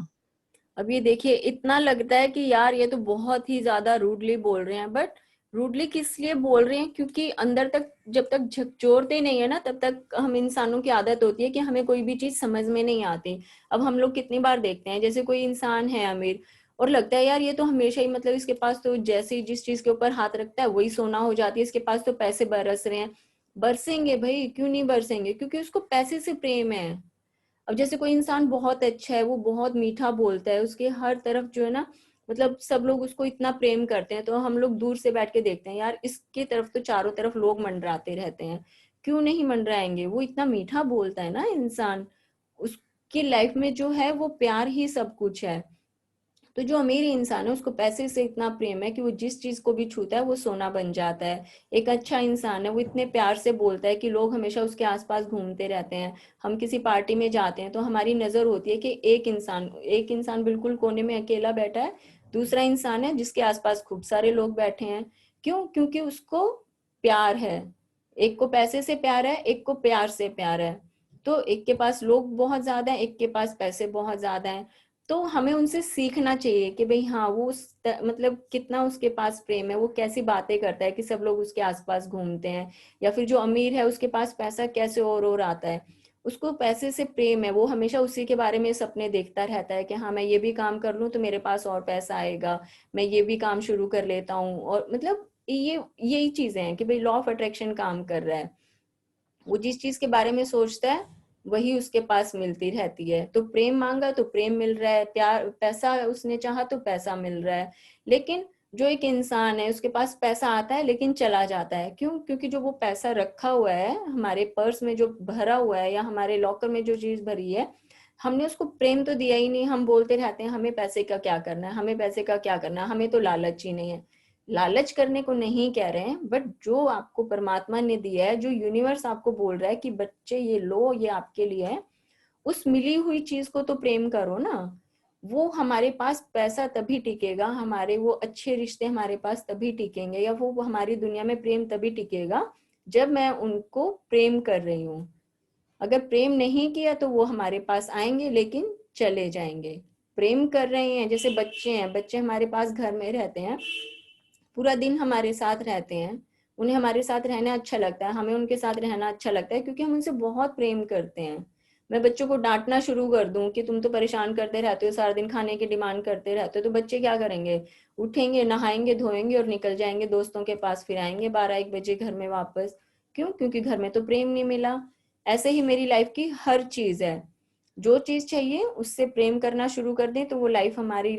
अब ये देखिए, इतना लगता है कि यार ये तो बहुत ही ज्यादा रूडली बोल रहे हैं, बट रूडली किस लिए बोल रहे हैं? क्योंकि अंदर तक जब तक झकझोरते नहीं है ना, तब तक हम इंसानों की आदत होती है कि हमें कोई भी चीज समझ में नहीं आती। अब हम लोग कितनी बार देखते हैं, जैसे कोई इंसान है अमीर और लगता है यार ये तो हमेशा ही, मतलब इसके पास तो जैसे ही जिस चीज के ऊपर हाथ रखता है वही सोना हो जाती है, इसके पास तो पैसे बरस रहे हैं। बरसेंगे भाई, क्यों नहीं बरसेंगे? क्योंकि उसको पैसे से प्रेम है। अब जैसे कोई इंसान बहुत अच्छा है, वो बहुत मीठा बोलता है, उसके हर तरफ जो है ना, मतलब सब लोग उसको इतना प्रेम करते हैं, तो हम लोग दूर से बैठ के देखते हैं यार इसके तरफ तो चारों तरफ लोग मंडराते रहते हैं, क्यों नहीं मंडराएंगे? वो इतना मीठा बोलता है ना इंसान, उसकी लाइफ में जो है वो प्यार ही सब कुछ है। तो जो अमीर इंसान है उसको पैसे से इतना प्रेम है कि वो जिस चीज को भी छूता है वो सोना बन जाता है। एक अच्छा इंसान है, वो इतने प्यार से बोलता है कि लोग हमेशा उसके आसपास घूमते रहते हैं। हम किसी पार्टी में जाते हैं तो हमारी नजर होती है कि एक इंसान बिल्कुल कोने में अकेला बैठा है, दूसरा इंसान है जिसके आसपास खूब सारे लोग बैठे हैं। क्यों? क्योंकि उसको प्यार है। एक को पैसे से प्यार है, एक को प्यार से प्यार है। तो एक के पास लोग बहुत ज्यादा है, एक के पास पैसे बहुत ज्यादा है। तो हमें उनसे सीखना चाहिए कि भाई हाँ वो मतलब कितना उसके पास प्रेम है, वो कैसी बातें करता है कि सब लोग उसके आसपास घूमते हैं। या फिर जो अमीर है उसके पास पैसा कैसे और आता है, उसको पैसे से प्रेम है, वो हमेशा उसी के बारे में सपने देखता रहता है कि हाँ मैं ये भी काम कर लूं तो मेरे पास और पैसा आएगा, मैं ये भी काम शुरू कर लेता हूँ। और मतलब ये यही चीजें हैं कि भाई लॉ ऑफ अट्रैक्शन काम कर रहा है। वो जिस चीज के बारे में सोचता है वही उसके पास मिलती रहती है। तो प्रेम मांगा तो प्रेम मिल रहा है, प्यार पैसा उसने चाहा तो पैसा मिल रहा है। लेकिन जो एक इंसान है उसके पास पैसा आता है लेकिन चला जाता है, क्यों? क्योंकि जो वो पैसा रखा हुआ है हमारे पर्स में, जो भरा हुआ है या हमारे लॉकर में जो चीज भरी है, हमने उसको प्रेम तो दिया ही नहीं। हम बोलते रहते हैं हमें पैसे का क्या करना है, हमें पैसे का क्या करना है, हमें तो लालच ही नहीं है। लालच करने को नहीं कह रहे हैं, बट जो आपको परमात्मा ने दिया है, जो यूनिवर्स आपको बोल रहा है कि बच्चे ये लो, ये आपके लिए है, उस मिली हुई चीज को तो प्रेम करो ना। वो हमारे पास पैसा तभी टिकेगा, हमारे वो अच्छे रिश्ते हमारे पास तभी टिकेंगे, या वो हमारी दुनिया में प्रेम तभी टिकेगा जब मैं उनको प्रेम कर रही हूँ। अगर प्रेम नहीं किया तो वो हमारे पास आएंगे लेकिन चले जाएंगे। प्रेम कर रहे हैं, जैसे बच्चे हैं, बच्चे हमारे पास घर में रहते हैं, पूरा दिन हमारे साथ रहते हैं, उन्हें हमारे साथ रहना अच्छा लगता है, हमें उनके साथ रहना अच्छा लगता है, क्योंकि हम उनसे बहुत प्रेम करते हैं। मैं बच्चों को डांटना शुरू कर दूं कि तुम तो परेशान करते रहते हो, सारा दिन खाने की डिमांड करते रहते हो, तो बच्चे क्या करेंगे? उठेंगे, नहाएंगे, धोएंगे और निकल जाएंगे दोस्तों के पास, फिर आएंगे 12-1 बजे घर में वापस। क्यों? क्योंकि घर में तो प्रेम नहीं मिला। ऐसे ही मेरी लाइफ की हर चीज है, जो चीज चाहिए उससे प्रेम करना शुरू कर दें तो वो लाइफ हमारी,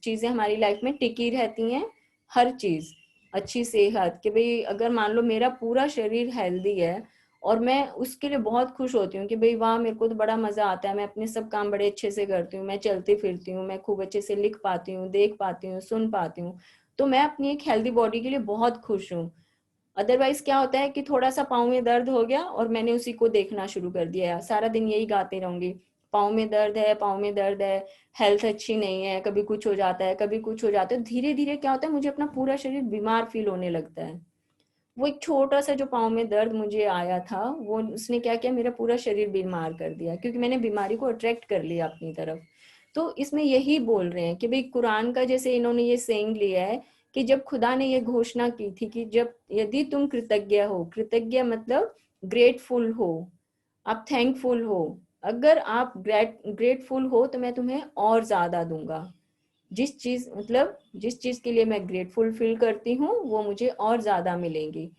चीजें हमारी लाइफ में टिकी रहती हैं। हर चीज, अच्छी सेहत, कि भाई अगर मान लो मेरा पूरा शरीर हेल्दी है और मैं उसके लिए बहुत खुश होती हूँ कि भाई वाह मेरे को तो बड़ा मजा आता है, मैं अपने सब काम बड़े अच्छे से करती हूँ, मैं चलती फिरती हूँ, मैं खूब अच्छे से लिख पाती हूँ, देख पाती हूँ, सुन पाती हूँ, तो मैं अपनी एक हेल्दी बॉडी के लिए बहुत खुश हूँ। अदरवाइज क्या होता है कि थोड़ा सा पाँव में दर्द हो गया और मैंने उसी को देखना शुरू कर दिया, सारा दिन यही गाते रहूंगी, पाँव में दर्द है, पाँव में दर्द है, हेल्थ अच्छी नहीं है, कभी कुछ हो जाता है, कभी कुछ हो जाता है। धीरे धीरे क्या होता है, मुझे अपना पूरा शरीर बीमार फील होने लगता है। वो एक छोटा सा जो पाँव में दर्द मुझे आया था, वो उसने क्या किया, मेरा पूरा शरीर बीमार कर दिया, क्योंकि मैंने बीमारी को अट्रैक्ट कर लिया अपनी तरफ। तो इसमें यही बोल रहे हैं कि भाई कुरान का जैसे इन्होंने ये सेइंग लिया है कि जब खुदा ने ये घोषणा की थी कि जब यदि तुम कृतज्ञ हो, कृतज्ञ मतलब ग्रेटफुल हो, आप थैंकफुल हो, अगर आप ग्रेटफुल हो तो मैं तुम्हें और ज्यादा दूंगा। जिस चीज मतलब जिस चीज के लिए मैं ग्रेटफुल फील करती हूँ वो मुझे और ज्यादा मिलेंगी।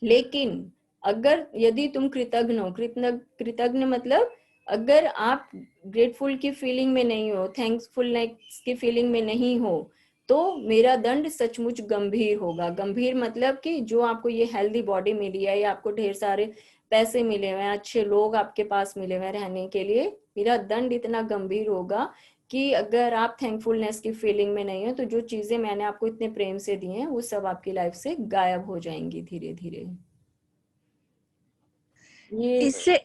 लेकिन अगर यदि तुम कृतज्ञ हो, कृतज्ञ मतलब अगर आप ग्रेटफुल की फीलिंग में नहीं हो, थैंक्सफुलनेस की फीलिंग में नहीं हो, तो मेरा दंड सचमुच गंभीर होगा। गंभीर मतलब कि जो आपको ये हेल्दी बॉडी मिली है, या आपको ढेर सारे पैसे मिले हुए हैं, अच्छे लोग आपके पास मिले हुए हैं रहने के लिए, मेरा दंड इतना गंभीर होगा कि अगर आप थैंकफुलनेस की फीलिंग में नहीं हो तो जो चीजें मैंने आपको इतने प्रेम से दी हैं वो सब आपकी लाइफ से गायब हो जाएंगी धीरे धीरे। ये इससे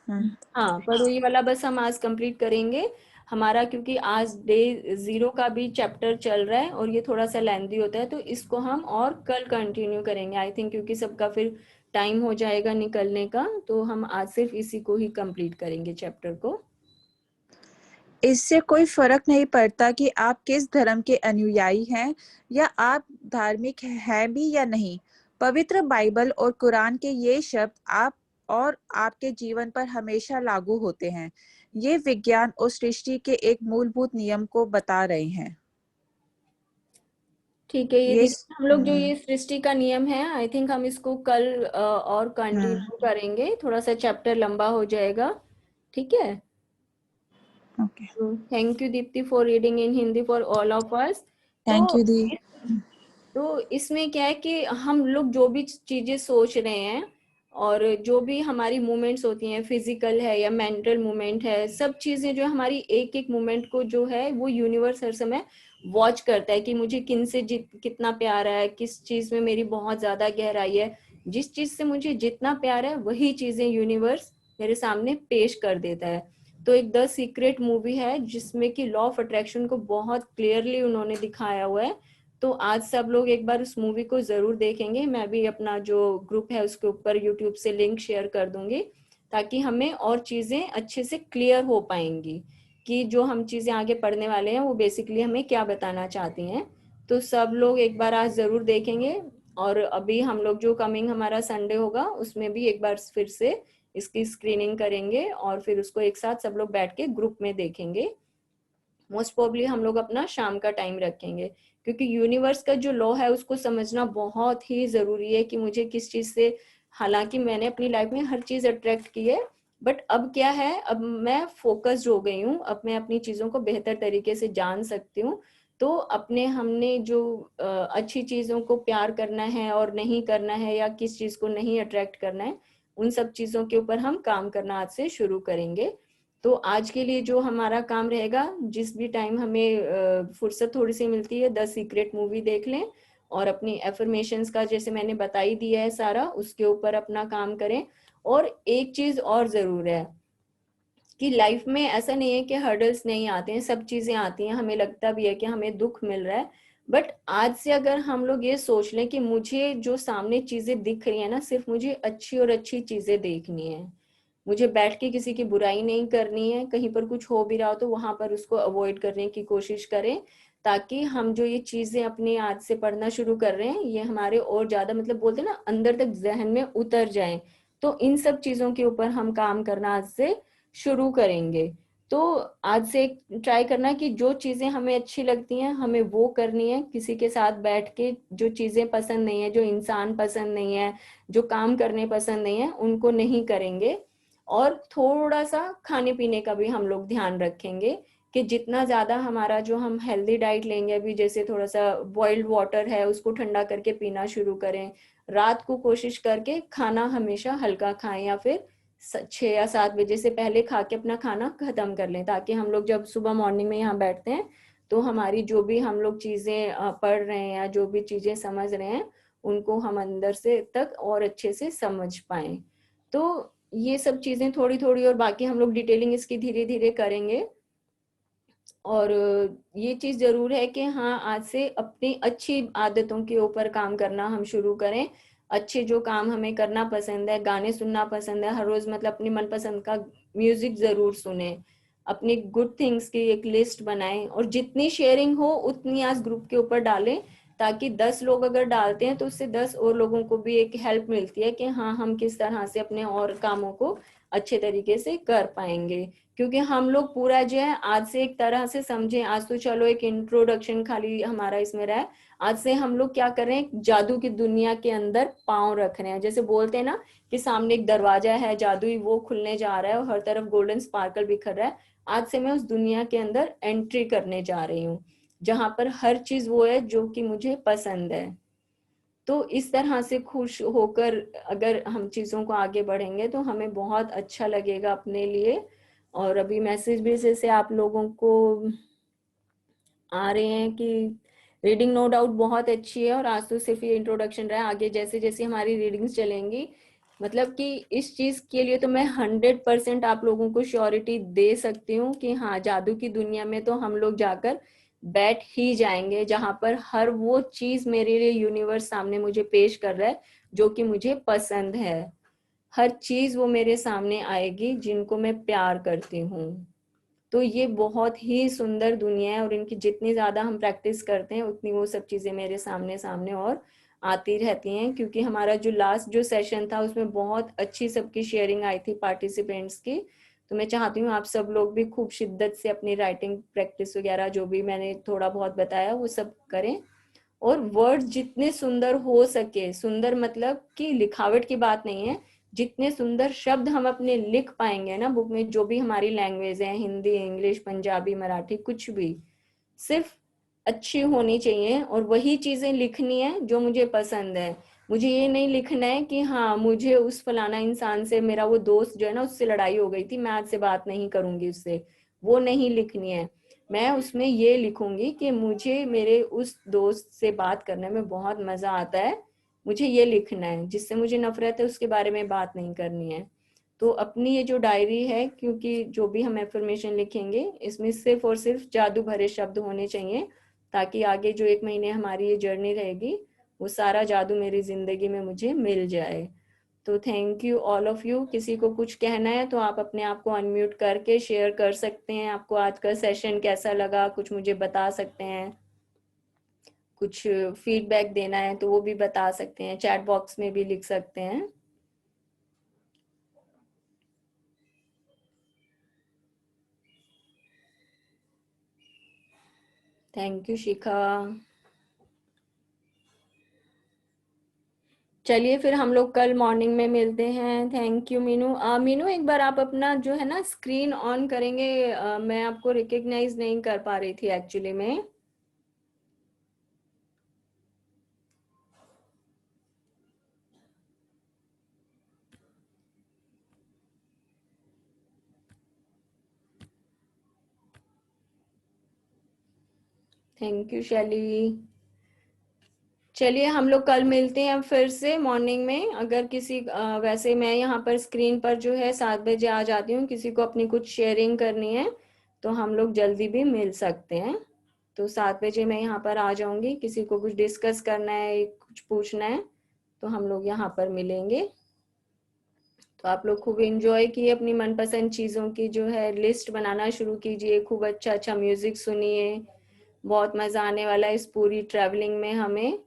हाँ, पर ये वाला बस हम आज कंप्लीट करेंगे हमारा, क्योंकि आज डे 0 का भी चैप्टर चल रहा है और ये थोड़ा सा लेंथी होता है, तो इसको हम और कल कंटिन्यू करेंगे आई थिंक, क्योंकि सबका फिर टाइम हो जाएगा निकलने का, तो हम आज सिर्फ इसी को ही कंप्लीट करेंगे चैप्टर को। इससे कोई फर्क नहीं पड़ता कि आप किस धर्म के अनुयायी हैं या आप धार्मिक हैं भी या नहीं। पवित्र बाइबल और कुरान के ये शब्द आप और आपके जीवन पर हमेशा लागू होते हैं। ये विज्ञान और सृष्टि के एक मूलभूत नियम को बता रहे हैं। ठीक है, ये ये दीदी हम लोग जो ये सृष्टि का नियम है आई थिंक हम इसको कल और कंटिन्यू करेंगे, थोड़ा सा चैप्टर लंबा हो जाएगा। ठीक है, okay, thank you Deepti for reading in Hindi for all of us. Thank you दी। तो इसमें क्या है कि हम लोग जो भी चीजें सोच रहे हैं और जो भी हमारी मूवमेंट्स होती हैं, फिजिकल है या मेंटल मूवमेंट है, सब चीजें जो हमारी एक एक मूवमेंट को जो है वो यूनिवर्स हर समय वॉच करता है कि मुझे किन से कितना प्यार है, किस चीज में मेरी बहुत ज्यादा गहराई है। जिस चीज से मुझे जितना प्यार है वही चीजें यूनिवर्स मेरे सामने पेश कर देता है। तो एक द सीक्रेट मूवी है जिसमें कि लॉ ऑफ अट्रैक्शन को बहुत क्लियरली उन्होंने दिखाया हुआ है। तो आज सब लोग एक बार उस मूवी को जरूर देखेंगे, मैं भी अपना जो ग्रुप है उसके ऊपर यूट्यूब से लिंक शेयर कर दूंगी, ताकि हमें और चीजें अच्छे से क्लियर हो पाएंगी कि जो हम चीजें आगे पढ़ने वाले हैं वो बेसिकली हमें क्या बताना चाहती हैं। तो सब लोग एक बार आज जरूर देखेंगे, और अभी हम लोग जो कमिंग हमारा संडे होगा उसमें भी एक बार फिर से इसकी स्क्रीनिंग करेंगे और फिर उसको एक साथ सब लोग बैठ के ग्रुप में देखेंगे। मोस्ट प्रोबेबली हम लोग अपना शाम का टाइम रखेंगे, क्योंकि यूनिवर्स का जो लॉ है उसको समझना बहुत ही जरूरी है कि मुझे किस चीज से, हालांकि मैंने अपनी लाइफ में हर चीज अट्रैक्ट की है, बट अब क्या है, अब मैं फोकस्ड हो गई हूँ, अब मैं अपनी चीजों को बेहतर तरीके से जान सकती हूँ। तो अपने हमने जो अच्छी चीजों को प्यार करना है और नहीं करना है, या किस चीज को नहीं अट्रैक्ट करना है, उन सब चीजों के ऊपर हम काम करना आज से शुरू करेंगे। तो आज के लिए जो हमारा काम रहेगा, जिस भी टाइम हमें फुर्सत थोड़ी सी मिलती है, द सीक्रेट मूवी देख लें और अपनी एफर्मेशंस का जैसे मैंने बता ही दिया है सारा, उसके ऊपर अपना काम करें। और एक चीज और जरूर है कि लाइफ में ऐसा नहीं है कि हर्डल्स नहीं आते हैं, सब चीजें आती हैं, हमें लगता भी है कि हमें दुख मिल रहा है, बट आज से अगर हम लोग ये सोच लें कि मुझे जो सामने चीजें दिख रही है ना, सिर्फ मुझे अच्छी और अच्छी चीजें देखनी है, मुझे बैठ के किसी की बुराई नहीं करनी है, कहीं पर कुछ हो भी रहा हो तो वहां पर उसको अवॉइड करने की कोशिश करें, ताकि हम जो ये चीजें अपने आज से पढ़ना शुरू कर रहे हैं, ये हमारे और ज्यादा मतलब बोलते हैं ना, अंदर तक जहन में उतर जाएं। तो इन सब चीजों के ऊपर हम काम करना आज से शुरू करेंगे। तो आज से ट्राई करना कि जो चीजें हमें अच्छी लगती हैं हमें वो करनी है, किसी के साथ बैठ के जो चीजें पसंद नहीं है, जो इंसान पसंद नहीं है, जो काम करने पसंद नहीं है, उनको नहीं करेंगे। और थोड़ा सा खाने पीने का भी हम लोग ध्यान रखेंगे कि जितना ज्यादा हमारा जो हम हेल्दी डाइट लेंगे, अभी जैसे थोड़ा सा बॉइल्ड वाटर है उसको ठंडा करके पीना शुरू करें, रात को कोशिश करके खाना हमेशा हल्का खाएं, या फिर 6 या 7 बजे से पहले खा के अपना खाना खत्म कर लें, ताकि हम लोग जब सुबह मॉर्निंग में यहाँ बैठते हैं तो हमारी जो भी हम लोग चीजें पढ़ रहे हैं या जो भी चीजें समझ रहे हैं, उनको हम अंदर से तक और अच्छे से समझ पाए। तो ये सब चीजें थोड़ी थोड़ी, और बाकी हम लोग डिटेलिंग इसकी धीरे धीरे करेंगे। और ये चीज जरूर है कि हाँ, आज से अपनी अच्छी आदतों के ऊपर काम करना हम शुरू करें। अच्छे जो काम हमें करना पसंद है, गाने सुनना पसंद है, हर रोज मतलब अपनी मनपसंद का म्यूजिक जरूर सुने, अपनी गुड थिंग्स की एक लिस्ट बनाएं, और जितनी शेयरिंग हो उतनी आज ग्रुप के ऊपर डालें, ताकि 10 लोग अगर डालते हैं तो उससे 10 और लोगों को भी एक हेल्प मिलती है कि हाँ, हम किस तरह से अपने और कामों को अच्छे तरीके से कर पाएंगे। क्योंकि हम लोग पूरा जो है आज से एक तरह से समझे, आज तो चलो एक इंट्रोडक्शन खाली हमारा इसमें रहा है, आज से हम लोग क्या कर रहे हैं, जादू की दुनिया के अंदर पांव रख रहे हैं। जैसे बोलते हैं ना कि सामने एक दरवाजा है जादुई, वो खुलने जा रहा है और हर तरफ गोल्डन स्पार्कल बिखर रहा है, आज से मैं उस दुनिया के अंदर एंट्री करने जा रही हूँ, जहां पर हर चीज वो है जो कि मुझे पसंद है। तो इस तरह से खुश होकर अगर हम चीजों को आगे बढ़ेंगे तो हमें बहुत अच्छा लगेगा अपने लिए। और अभी मैसेज भी जैसे आप लोगों को आ रहे हैं कि रीडिंग नो डाउट बहुत अच्छी है, और आज तो सिर्फ ये इंट्रोडक्शन रहा है, आगे जैसे जैसे हमारी रीडिंग्स चलेंगी, मतलब कि इस चीज के लिए तो मैं 100% आप लोगों को श्योरिटी दे सकती हूँ कि हाँ, जादू की दुनिया में तो हम लोग जाकर बैठ ही जाएंगे, जहां पर हर वो चीज मेरे लिए यूनिवर्स सामने मुझे पेश कर रहा है जो कि मुझे पसंद है। हर चीज वो मेरे सामने आएगी जिनको मैं प्यार करती हूँ। तो ये बहुत ही सुंदर दुनिया है, और इनकी जितनी ज्यादा हम प्रैक्टिस करते हैं उतनी वो सब चीजें मेरे सामने सामने और आती रहती हैं। क्योंकि हमारा जो लास्ट जो सेशन था उसमें बहुत अच्छी सबकी शेयरिंग आई थी पार्टिसिपेंट्स की। तो मैं चाहती हूँ आप सब लोग भी खूब शिद्दत से अपनी राइटिंग प्रैक्टिस वगैरह जो भी मैंने थोड़ा बहुत बताया वो सब करें, और वर्ड्स जितने सुंदर हो सके, सुंदर मतलब कि लिखावट की बात नहीं है, जितने सुंदर शब्द हम अपने लिख पाएंगे ना बुक में, जो भी हमारी लैंग्वेज है, हिंदी, इंग्लिश, पंजाबी, मराठी, कुछ भी, सिर्फ अच्छी होनी चाहिए, और वही चीजें लिखनी है जो मुझे पसंद है। मुझे ये नहीं लिखना है कि हाँ, मुझे उस फलाना इंसान से, मेरा वो दोस्त जो है ना उससे लड़ाई हो गई थी, मैं आज से बात नहीं करूंगी उससे, वो नहीं लिखनी है। मैं उसमें ये लिखूंगी कि मुझे मेरे उस दोस्त से बात करने में बहुत मजा आता है, मुझे ये लिखना है, जिससे मुझे नफरत है उसके बारे में बात नहीं करनी है। तो अपनी ये जो डायरी है, क्योंकि जो भी हम एफर्मेशन लिखेंगे इसमें सिर्फ और सिर्फ जादू भरे शब्द होने चाहिए, ताकि आगे जो 1 महीने हमारी ये जर्नी रहेगी वो सारा जादू मेरी जिंदगी में मुझे मिल जाए। तो thank you all of you. किसी को कुछ कहना है तो आप अपने आप को अनम्यूट करके शेयर कर सकते हैं, आपको आज का सेशन कैसा लगा कुछ मुझे बता सकते हैं, कुछ फीडबैक देना है तो वो भी बता सकते हैं, चैट बॉक्स में भी लिख सकते हैं। थैंक यू शिखा। चलिए फिर हम लोग कल मॉर्निंग में मिलते हैं। Thank you Meenu. मीनू एक बार आप अपना जो है ना स्क्रीन ऑन करेंगे, मैं आपको रिकग्नाइज नहीं कर पा रही थी एक्चुअली में। थैंक यू शैली। चलिए हम लोग कल मिलते हैं फिर से मॉर्निंग में। अगर किसी वैसे मैं यहाँ पर स्क्रीन पर जो है 7 बजे आ जाती हूँ, किसी को अपनी कुछ शेयरिंग करनी है तो हम लोग जल्दी भी मिल सकते हैं। तो 7 बजे मैं यहाँ पर आ जाऊंगी। किसी को कुछ डिस्कस करना है, कुछ पूछना है तो हम लोग यहाँ पर मिलेंगे। तो आप लोग खूब एंजॉय किए, अपनी मनपसंद चीज़ों की जो है लिस्ट बनाना शुरू कीजिए। खूब अच्छा अच्छा म्यूजिक सुनिए, बहुत मज़ा आने वाला है इस पूरी ट्रैवलिंग में हमें।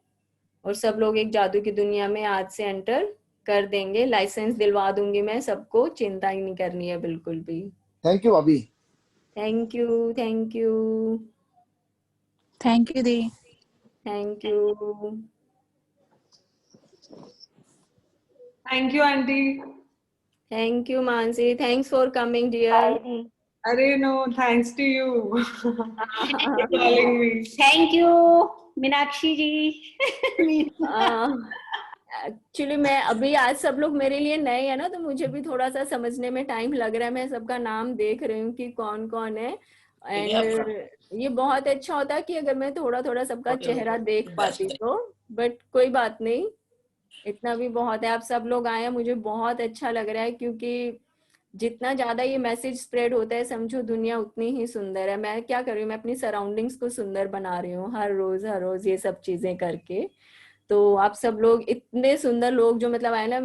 और सब लोग एक जादू की दुनिया में आज से एंटर कर देंगे। लाइसेंस दिलवा दूंगी मैं सबको, चिंता ही नहीं करनी है बिल्कुल भी। थैंक यू भाभी। Thank you, thank you, thank you दी। Thank you. Thank you aunty. Thank you Mansi, thanks for coming dear. अरे no, thanks to you calling me. Thank you Meenakshi ji. Actually मैं अभी आज सब लोग मेरे लिए नए हैं ना, तो मुझे भी थोड़ा सा समझने में टाइम लग रहा है। मैं सबका नाम देख रही हूँ कि कौन कौन है। एंड ये बहुत अच्छा होता कि अगर मैं थोड़ा थोड़ा सबका चेहरा देख पाती तो, बट कोई बात नहीं, इतना भी बहुत है। आप सब लोग आए हैं, मुझे बहुत अच्छा लग रहा है, क्योंकि जितना ज्यादा ये मैसेज स्प्रेड होता है समझो दुनिया उतनी ही सुंदर है। मैं क्या कर रही हूँ, मैं अपनी सराउंडिंग्स को सुंदर बना रही हूँ हर रोज ये सब चीजें करके। तो आप सब लोग इतने सुंदर लोग जो मतलब आए ना,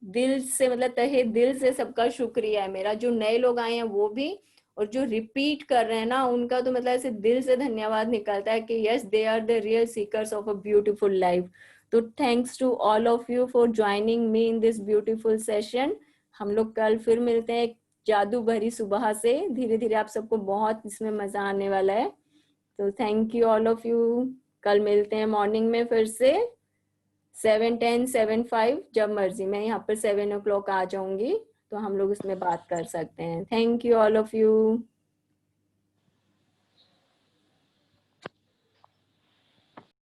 दिल से मतलब तहे दिल से सबका शुक्रिया है मेरा। जो नए लोग आए हैं वो भी, और जो रिपीट कर रहे हैं ना उनका तो मतलब ऐसे दिल से धन्यवाद निकलता है कि yes they are the real seekers of a beautiful life. तो thanks to all of you for joining me in this beautiful session. हम लोग कल फिर मिलते हैं एक जादू भरी सुबह से। धीरे धीरे आप सबको बहुत इसमें मजा आने वाला है। तो thank you all of you. कल मिलते हैं मॉर्निंग में फिर से 7:10, 7:05, जब मर्जी। मैं यहाँ पर 7 o'clock आ जाऊंगी तो हम लोग उसमें बात कर सकते हैं। Thank you all of you.